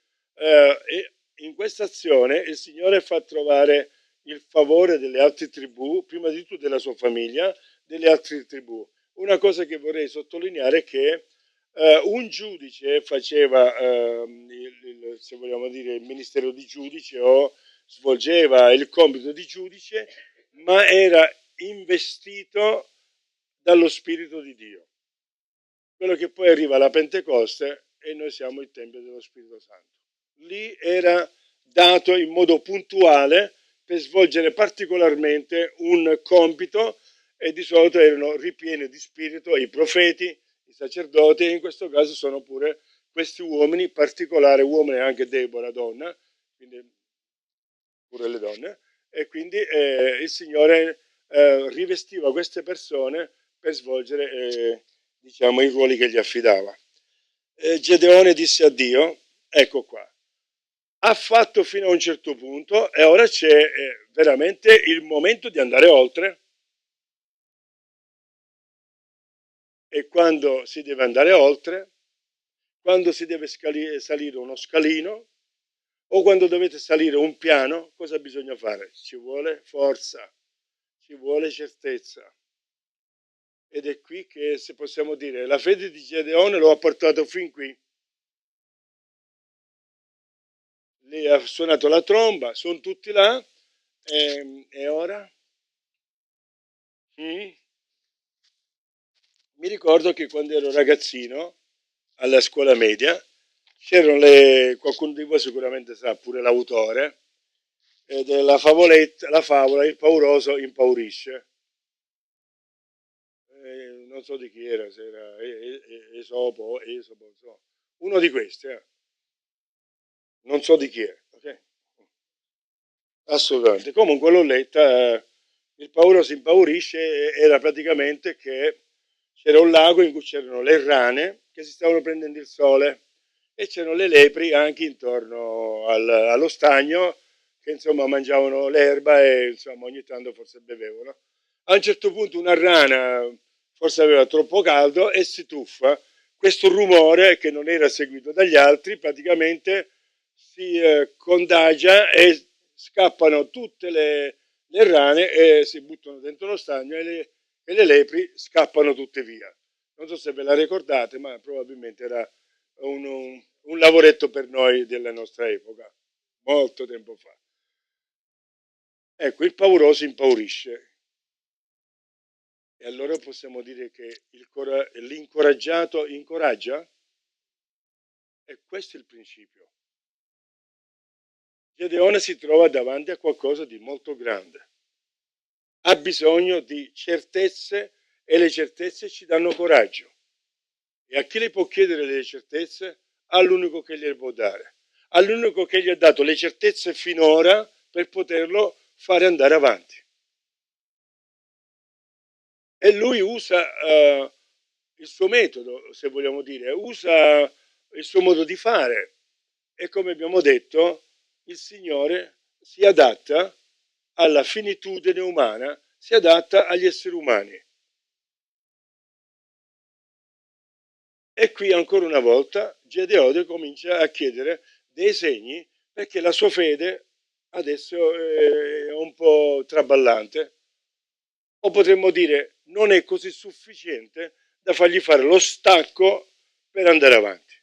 in questa azione il Signore fa trovare il favore delle altre tribù, prima di tutto della sua famiglia, delle altre tribù. Una cosa che vorrei sottolineare è che un giudice faceva, se vogliamo dire, il ministero di giudice o svolgeva il compito di giudice, ma era investito dallo Spirito di Dio. Quello che poi arriva alla Pentecoste e noi siamo il Tempio dello Spirito Santo. Lì era dato in modo puntuale per svolgere particolarmente un compito e di solito erano ripieni di spirito i profeti, i sacerdoti e in questo caso sono pure questi uomini, particolare uomini anche Deborah, donna, quindi pure le donne, e quindi il Signore rivestiva queste persone per svolgere diciamo i ruoli che gli affidava. Gedeone disse a Dio, ecco qua, ha fatto fino a un certo punto e ora c'è veramente il momento di andare oltre. E quando si deve andare oltre, quando si deve salire uno scalino o quando dovete salire un piano, cosa bisogna fare? Ci vuole forza, ci vuole certezza. Ed è qui che, se possiamo dire, la fede di Gedeone lo ha portato fin qui. Lei ha suonato la tromba, sono tutti là, e ora? Mi ricordo che quando ero ragazzino, alla scuola media, c'erano qualcuno di voi sicuramente sa, pure l'autore, della favoletta, la favola Il pauroso impaurisce. Non so di chi era, se era Esopo, so. Uno di questi, non so di chi è, ok? Assolutamente. Comunque l'ho letta, Il pauroso impaurisce era praticamente che c'era un lago in cui c'erano le rane che si stavano prendendo il sole e c'erano le lepri anche intorno allo stagno che insomma mangiavano l'erba e insomma ogni tanto forse bevevano. A un certo punto una rana forse aveva troppo caldo e si tuffa. Questo rumore, che non era seguito dagli altri, praticamente si contagia e scappano tutte le rane e si buttano dentro lo stagno e le lepri scappano tutte via. Non so se ve la ricordate, ma probabilmente era un lavoretto per noi della nostra epoca, molto tempo fa. Ecco, il pauroso impaurisce. E allora possiamo dire che l'incoraggiato incoraggia? E questo è il principio. Gedeone si trova davanti a qualcosa di molto grande. Ha bisogno di certezze e le certezze ci danno coraggio. E a chi le può chiedere le certezze? All'unico che gliele può dare. All'unico che gli ha dato le certezze finora per poterlo fare andare avanti. E lui usa il suo metodo, se vogliamo dire, usa il suo modo di fare. E come abbiamo detto, il Signore si adatta alla finitudine umana, si adatta agli esseri umani. E qui ancora una volta Gedeone comincia a chiedere dei segni perché la sua fede adesso è un po' traballante, o potremmo dire non è così sufficiente da fargli fare lo stacco per andare avanti.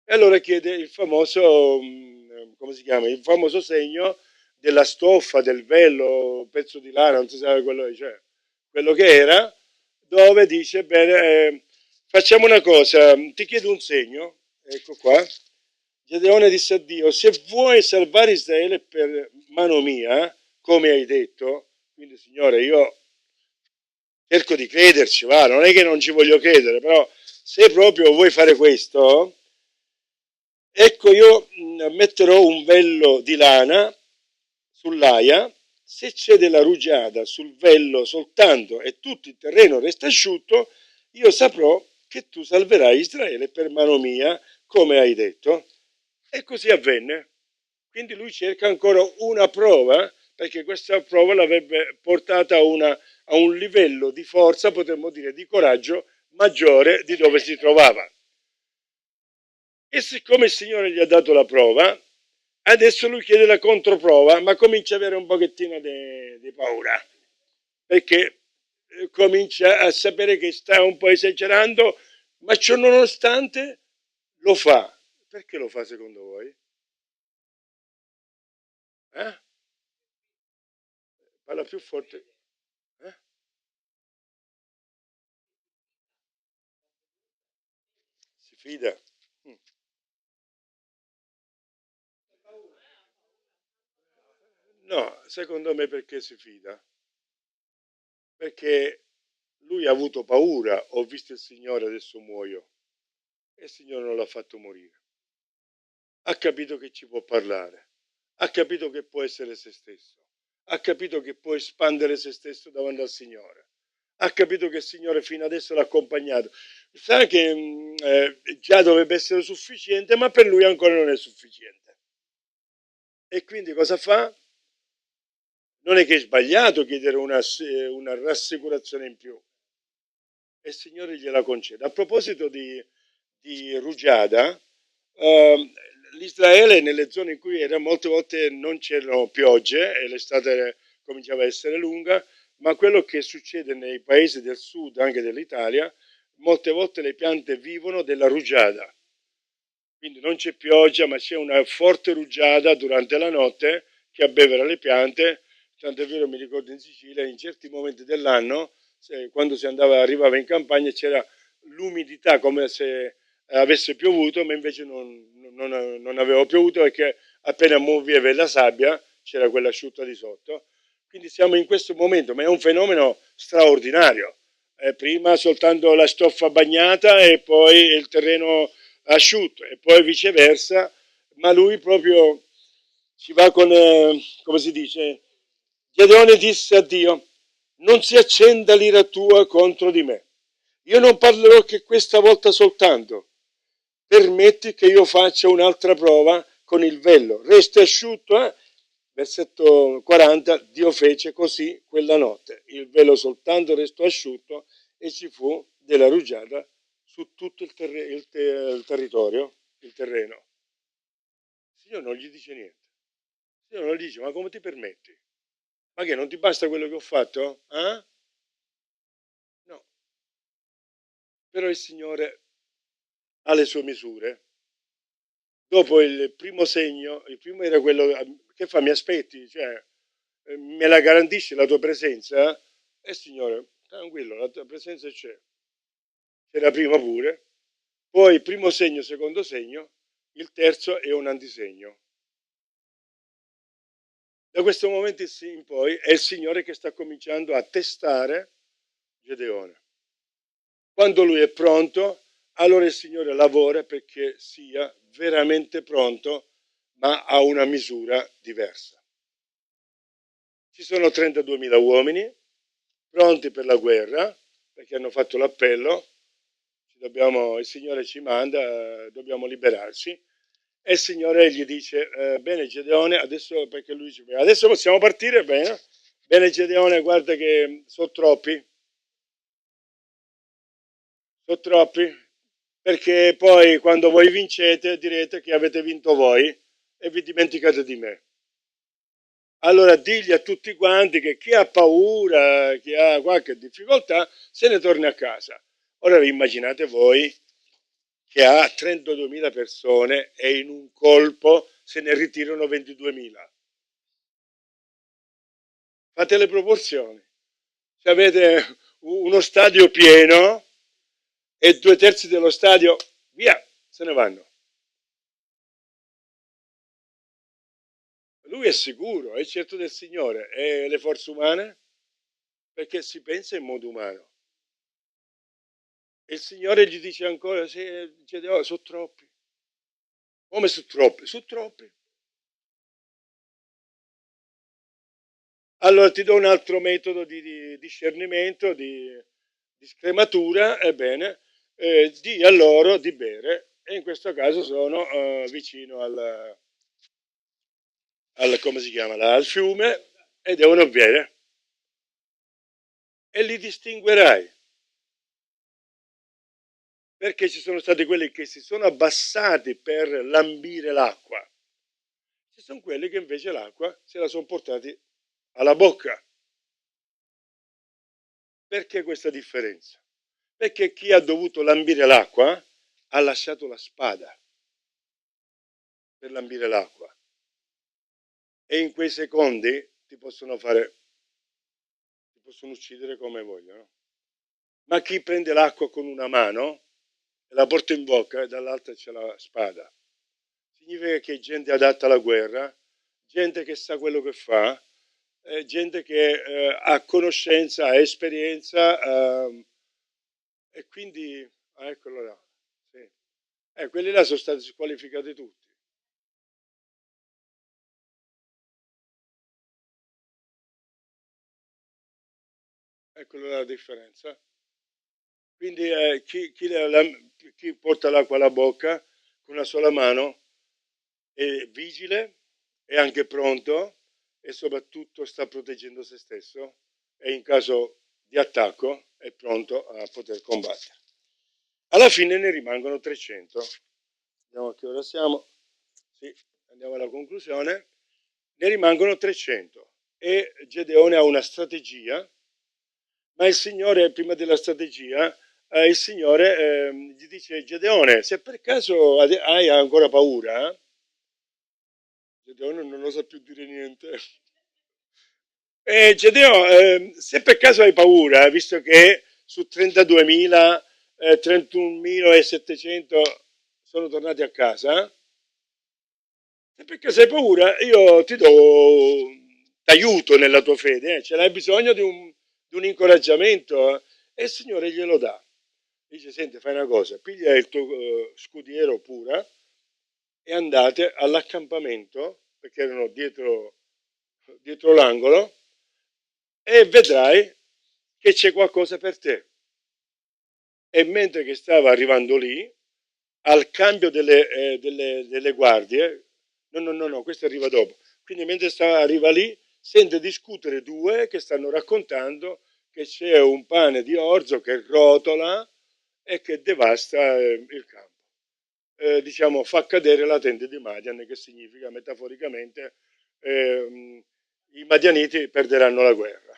E allora chiede il famoso, come si chiama? Il famoso segno della stoffa, del vello, pezzo di lana, non si sa quello, cioè, quello che era, dove dice, bene, facciamo una cosa, ti chiedo un segno, ecco qua. Gedeone disse a Dio, se vuoi salvare Israele per mano mia, come hai detto, quindi Signore, io cerco di crederci, va, non è che non ci voglio credere, però se proprio vuoi fare questo, ecco io metterò un vello di lana sull'aia, se c'è della rugiada sul vello soltanto e tutto il terreno resta asciutto, io saprò che tu salverai Israele per mano mia, come hai detto. E così avvenne. Quindi lui cerca ancora una prova, perché questa prova l'avrebbe portata a un livello di forza, potremmo dire, di coraggio maggiore di dove si trovava. E siccome il Signore gli ha dato la prova, adesso lui chiede la controprova, ma comincia ad avere un pochettino di paura, perché comincia a sapere che sta un po' esagerando, ma ciò nonostante lo fa. Perché lo fa secondo voi? Eh? Parla più forte. Eh? Si fida. Mm. No, secondo me perché si fida? Perché lui ha avuto paura, ho visto il Signore, adesso muoio. E il Signore non l'ha fatto morire. Ha capito che ci può parlare, ha capito che può essere se stesso, ha capito che può espandere se stesso davanti al Signore, ha capito che il Signore fino adesso l'ha accompagnato. Sa che già dovrebbe essere sufficiente, ma per lui ancora non è sufficiente. E quindi cosa fa? Non è che è sbagliato chiedere una rassicurazione in più. E il Signore gliela concede. A proposito di rugiada, l'Israele nelle zone in cui era molte volte non c'erano piogge e l'estate cominciava a essere lunga, ma quello che succede nei paesi del sud, anche dell'Italia, molte volte le piante vivono della rugiada. Quindi non c'è pioggia, ma c'è una forte rugiada durante la notte che abbevera le piante. Tanto è vero, mi ricordo in Sicilia, in certi momenti dell'anno, quando arrivava in campagna, c'era l'umidità come se avesse piovuto, ma invece non aveva piovuto perché appena muoveva la sabbia c'era quella asciutta di sotto. Quindi siamo in questo momento, ma è un fenomeno straordinario. Prima soltanto la stoffa bagnata e poi il terreno asciutto e poi viceversa, ma lui proprio ci va con, come si dice, Gedeone disse a Dio, non si accenda l'ira tua contro di me, io non parlerò che questa volta soltanto, permetti che io faccia un'altra prova con il vello, resti asciutto, Versetto 40, Dio fece così quella notte, il velo soltanto restò asciutto e ci fu della rugiada su tutto il territorio, il terreno. Il Signore non gli dice niente. Il Signore non gli dice, ma come ti permetti? Ma che non ti basta quello che ho fatto? Eh? No. Però il Signore ha le sue misure. Dopo il primo segno, il primo era quello che fa, mi aspetti, cioè me la garantisci la tua presenza? E Signore, tranquillo, la tua presenza c'è. C'era prima pure. Poi primo segno, secondo segno, il terzo è un antisegno. Da questo momento in poi è il Signore che sta cominciando a testare Gedeone. Quando lui è pronto, allora il Signore lavora perché sia veramente pronto, ma a una misura diversa. Ci sono 32.000 uomini pronti per la guerra, perché hanno fatto l'appello, il Signore ci manda, dobbiamo liberarci. E il Signore gli dice, bene Gedeone, adesso, perché lui dice, adesso possiamo partire, bene? Bene Gedeone, guarda che sono troppi, perché poi quando voi vincete direte che avete vinto voi e vi dimenticate di me. Allora digli a tutti quanti che chi ha paura, chi ha qualche difficoltà, se ne torni a casa. Ora vi immaginate voi che ha 32.000 persone e in un colpo se ne ritirano 22.000. Fate le proporzioni. Se avete uno stadio pieno e 2/3 dello stadio, via, se ne vanno. Lui è sicuro, è certo del Signore. E le forze umane? Perché si pensa in modo umano. E il Signore gli dice ancora, sono troppi. Come sono troppi? Sono troppi. Allora ti do un altro metodo di discernimento, di scrematura, ebbene, di a loro di bere, e in questo caso sono vicino come si chiama, al fiume, e devono bere. E li distinguerai, perché ci sono stati quelli che si sono abbassati per lambire l'acqua, ci sono quelli che invece l'acqua se la sono portati alla bocca. Perché questa differenza? Perché chi ha dovuto lambire l'acqua ha lasciato la spada per lambire l'acqua, e in quei secondi ti possono uccidere come vogliono. Ma chi prende l'acqua con una mano e la porta in bocca e dall'altra c'è la spada, significa che è gente adatta alla guerra, gente che sa quello che fa, gente che ha conoscenza, ha esperienza, e quindi, eccolo là, sì. Quelli là sono stati squalificati tutti. Ecco la differenza. Quindi chi porta l'acqua alla bocca con una sola mano è vigile, è anche pronto e soprattutto sta proteggendo se stesso, e in caso di attacco è pronto a poter combattere. Alla fine ne rimangono 300. Vediamo a che ora siamo. Sì, andiamo alla conclusione. Ne rimangono 300 e Gedeone ha una strategia, ma il Signore, prima della strategia, il Signore gli dice, Gedeone, se per caso hai ancora paura, Gedeone non osa più dire niente. Gedeone, se per caso hai paura, visto che su 32.000, 31.700 sono tornati a casa, se per caso hai paura, io ti aiuto nella tua fede, ce l'hai bisogno di un incoraggiamento, e il Signore glielo dà. Dice, senti, fai una cosa, piglia il tuo scudiero pura e andate all'accampamento, perché erano dietro l'angolo, e vedrai che c'è qualcosa per te. E mentre che stava arrivando lì, al cambio delle guardie, no, questo arriva dopo, Quindi mentre arriva lì, sente discutere due che stanno raccontando che c'è un pane di orzo che rotola e che devasta il campo. Diciamo, fa cadere la tenda di Madian, che significa metaforicamente i Madianiti perderanno la guerra.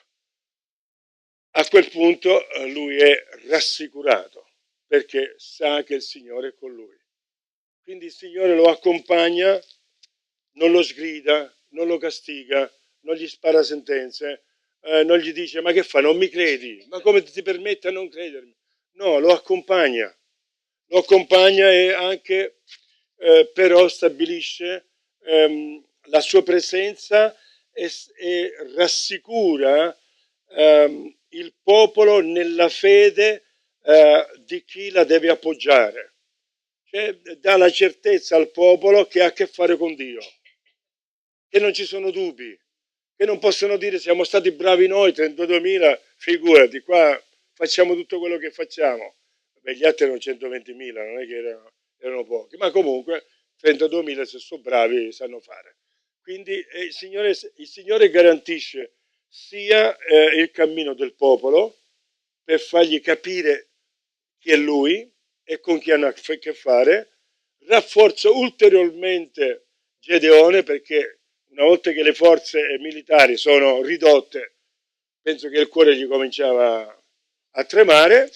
A quel punto lui è rassicurato perché sa che il Signore è con lui. Quindi il Signore lo accompagna, non lo sgrida, non lo castiga, non gli spara sentenze, non gli dice ma che fa, non mi credi? Ma come ti permette a non credermi? No, lo accompagna e anche però stabilisce la sua presenza e rassicura il popolo nella fede di chi la deve appoggiare. Cioè, dà la certezza al popolo che ha a che fare con Dio, che non ci sono dubbi, che non possono dire siamo stati bravi noi, 32.000, figurati, qua facciamo tutto quello che facciamo. Beh, gli altri erano 120.000, non è che erano pochi, ma comunque 32.000 se sono bravi sanno fare. Quindi il Signore garantisce sia il cammino del popolo per fargli capire chi è Lui e con chi hanno a che fare, rafforza ulteriormente Gedeone perché una volta che le forze militari sono ridotte, penso che il cuore gli cominciava a tremare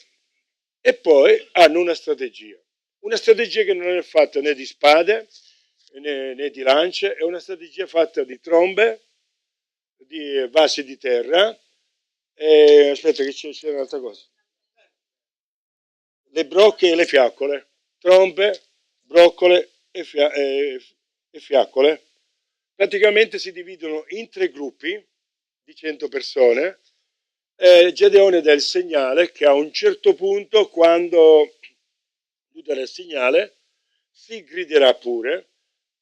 e poi hanno una strategia che non è fatta né di spade né di lance, è una strategia fatta di trombe, di vasi di terra, aspetta che c'è un'altra cosa, le brocche e le fiaccole, trombe, broccole e fiaccole. Praticamente si dividono in 3 gruppi di 100 persone. Gedeone dà il segnale che a un certo punto, quando lui darà il segnale, si griderà pure,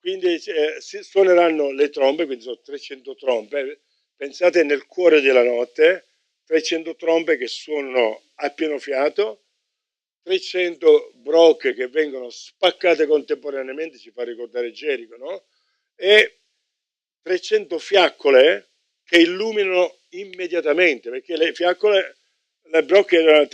quindi si suoneranno le trombe, quindi sono 300 trombe. Pensate nel cuore della notte, 300 trombe che suonano a pieno fiato, 300 brocche che vengono spaccate contemporaneamente, ci fa ricordare Gerico, no? E 300 fiaccole che illuminano immediatamente, perché le fiaccole, le brocche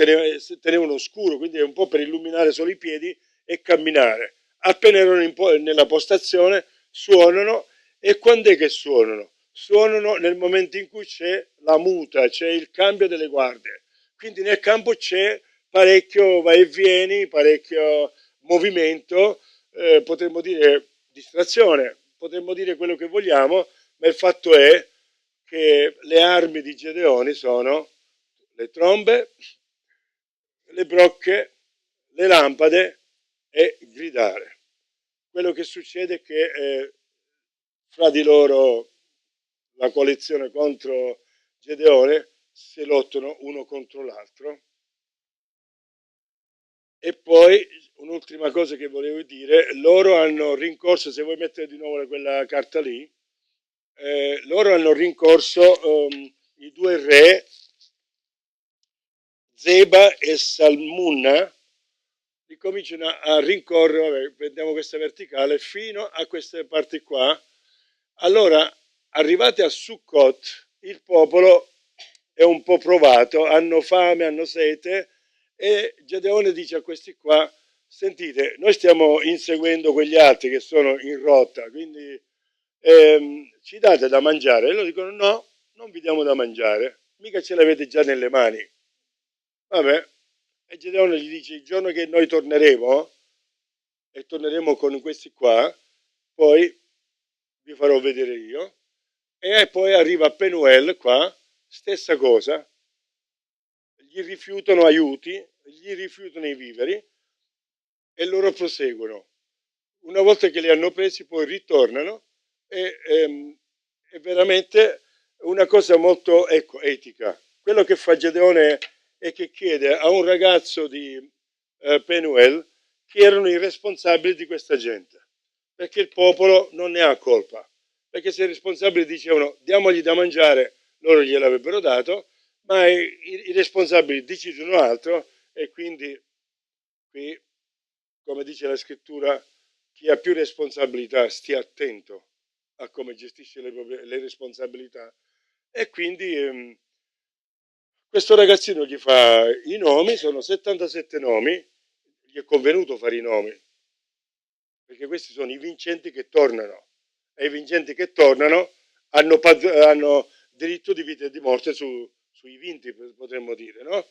tenevano scuro, quindi è un po' per illuminare solo i piedi e camminare. Appena erano nella postazione, suonano, e quando è che suonano? Suonano nel momento in cui c'è la muta, c'è il cambio delle guardie. Quindi nel campo c'è parecchio vai e vieni, parecchio movimento, potremmo dire distrazione, potremmo dire quello che vogliamo, ma il fatto è che le armi di Gedeone sono le trombe, le brocche, le lampade e gridare. Quello che succede è che fra di loro la coalizione contro Gedeone si lottano uno contro l'altro. E poi un'ultima cosa che volevo dire, loro hanno rincorso, se vuoi mettere di nuovo quella carta lì, loro hanno rincorso i 2 re, Zeba e Salmunna, li cominciano a rincorrere, vabbè, prendiamo questa verticale, fino a queste parti qua. Allora, arrivati a Sukkot, il popolo è un po' provato, hanno fame, hanno sete, e Gedeone dice a questi qua, sentite, noi stiamo inseguendo quegli altri che sono in rotta, quindi ci date da mangiare? E loro dicono no, non vi diamo da mangiare, mica ce l'avete già nelle mani. Vabbè, e Gedeone gli dice il giorno che noi torneremo, e torneremo con questi qua, poi vi farò vedere io. E poi arriva a Penuel qua, stessa cosa, gli rifiutano aiuti, gli rifiutano i viveri e loro proseguono. Una volta che li hanno presi poi ritornano e è veramente una cosa molto etica. Quello che fa Gedeone è che chiede a un ragazzo di Penuel chi erano i responsabili di questa gente, perché il popolo non ne ha colpa, perché se i responsabili dicevano diamogli da mangiare, loro gliel'avrebbero dato, ma i responsabili decidono altro e quindi qui, come dice la scrittura, chi ha più responsabilità stia attento a come gestisce le responsabilità. E quindi questo ragazzino gli fa i nomi, sono 77 nomi, gli è convenuto fare i nomi, perché questi sono i vincenti che tornano, e i vincenti che tornano hanno diritto di vita e di morte sui vinti, potremmo dire, no?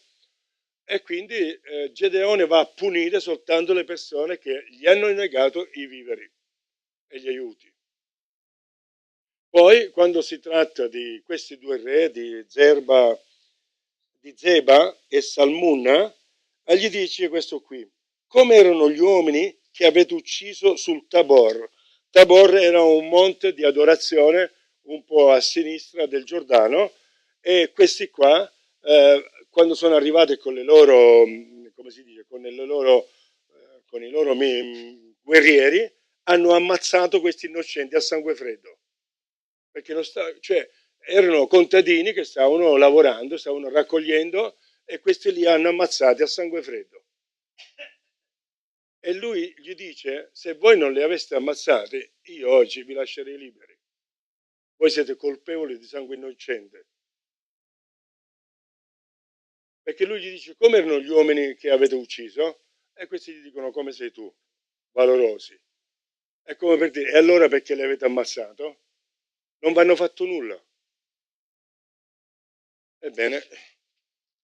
E quindi Gedeone va a punire soltanto le persone che gli hanno negato i viveri e gli aiuti. Poi, quando si tratta di questi due re, di Zeba e Salmunna, gli dice questo qui: come erano gli uomini che avete ucciso sul Tabor? Tabor era un monte di adorazione un po' a sinistra del Giordano, e questi qua, quando sono arrivati con le loro, come si dice, con i loro guerrieri, hanno ammazzato questi innocenti a sangue freddo, perché cioè, erano contadini che stavano lavorando, stavano raccogliendo, e questi li hanno ammazzati a sangue freddo. E lui gli dice: se voi non li aveste ammazzati, io oggi vi lascerei liberi. Voi siete colpevoli di sangue innocente. Perché lui gli dice: come erano gli uomini che avete ucciso? E questi gli dicono: come sei tu, valorosi. È come per dire: e allora perché li avete ammazzato? Non vi hanno fatto nulla. Ebbene,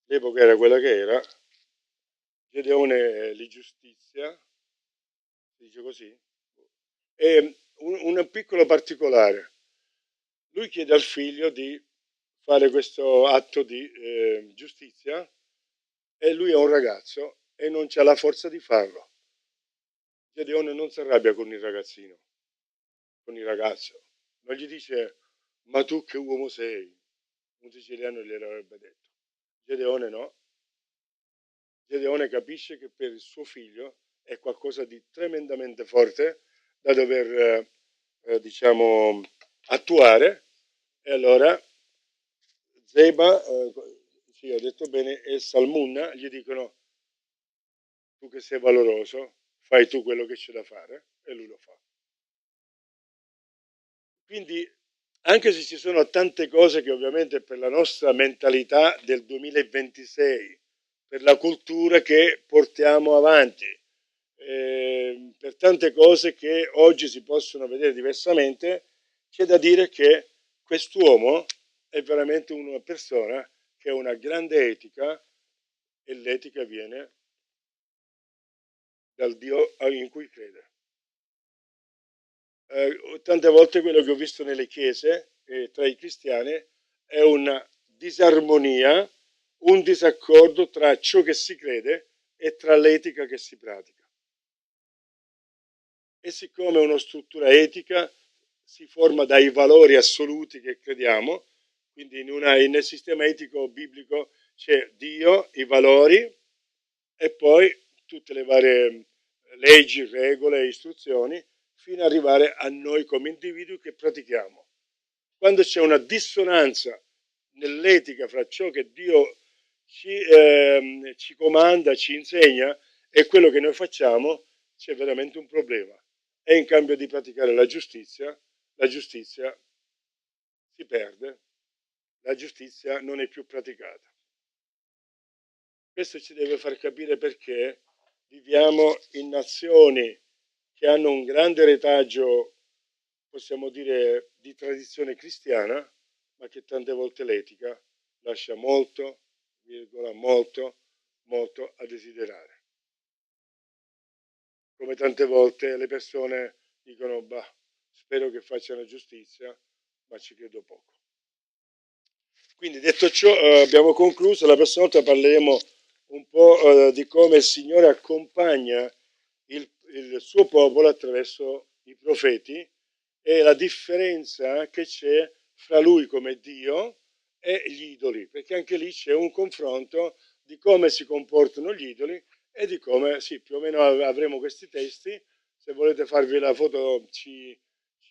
l'epoca era quella che era. Gedeone li giustizia, si dice così. E un piccolo particolare: lui chiede al figlio di fare questo atto di giustizia, e lui è un ragazzo e non c'ha la forza di farlo. Gedeone non si arrabbia con il ragazzino, con il ragazzo, non gli dice: ma tu che uomo sei? Un siciliano gliel'avrebbe detto. Gedeone no. Gedeone capisce che per il suo figlio è qualcosa di tremendamente forte da dover, diciamo, attuare. E allora Zeba, sì, ho detto bene, e Salmunna gli dicono: tu che sei valoroso, fai tu quello che c'è da fare, e lui lo fa. Quindi, anche se ci sono tante cose che ovviamente per la nostra mentalità del 2026, per la cultura che portiamo avanti, per tante cose che oggi si possono vedere diversamente, c'è da dire che quest'uomo è veramente una persona che ha una grande etica, e l'etica viene dal Dio in cui crede. Tante volte quello che ho visto nelle chiese tra i cristiani è una disarmonia, un disaccordo tra ciò che si crede e tra l'etica che si pratica. E siccome una struttura etica si forma dai valori assoluti che crediamo, quindi nel sistema etico biblico c'è Dio, i valori, e poi tutte le varie leggi, regole, istruzioni, fino ad arrivare a noi come individui che pratichiamo. Quando c'è una dissonanza nell'etica fra ciò che Dio ci comanda, ci insegna, e quello che noi facciamo, c'è veramente un problema. E in cambio di praticare la giustizia si perde, la giustizia non è più praticata. Questo ci deve far capire perché viviamo in nazioni che hanno un grande retaggio, possiamo dire, di tradizione cristiana, ma che tante volte l'etica lascia molto, virgola, molto, molto a desiderare. Come tante volte le persone dicono: bah, spero che facciano giustizia, ma ci credo poco. Quindi, detto ciò, abbiamo concluso. La prossima volta parleremo un po' di come il Signore accompagna il suo popolo attraverso i profeti, e la differenza che c'è fra lui come Dio e gli idoli, perché anche lì c'è un confronto di come si comportano gli idoli e di come, sì, più o meno avremo questi testi. Se volete farvi la foto ci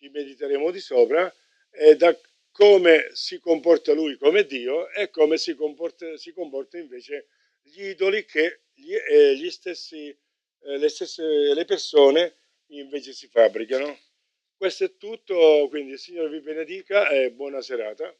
mediteremo di sopra, e da come si comporta lui come Dio e come si comporta invece gli idoli che le persone invece si fabbricano. Questo è tutto, quindi il Signore vi benedica e buona serata.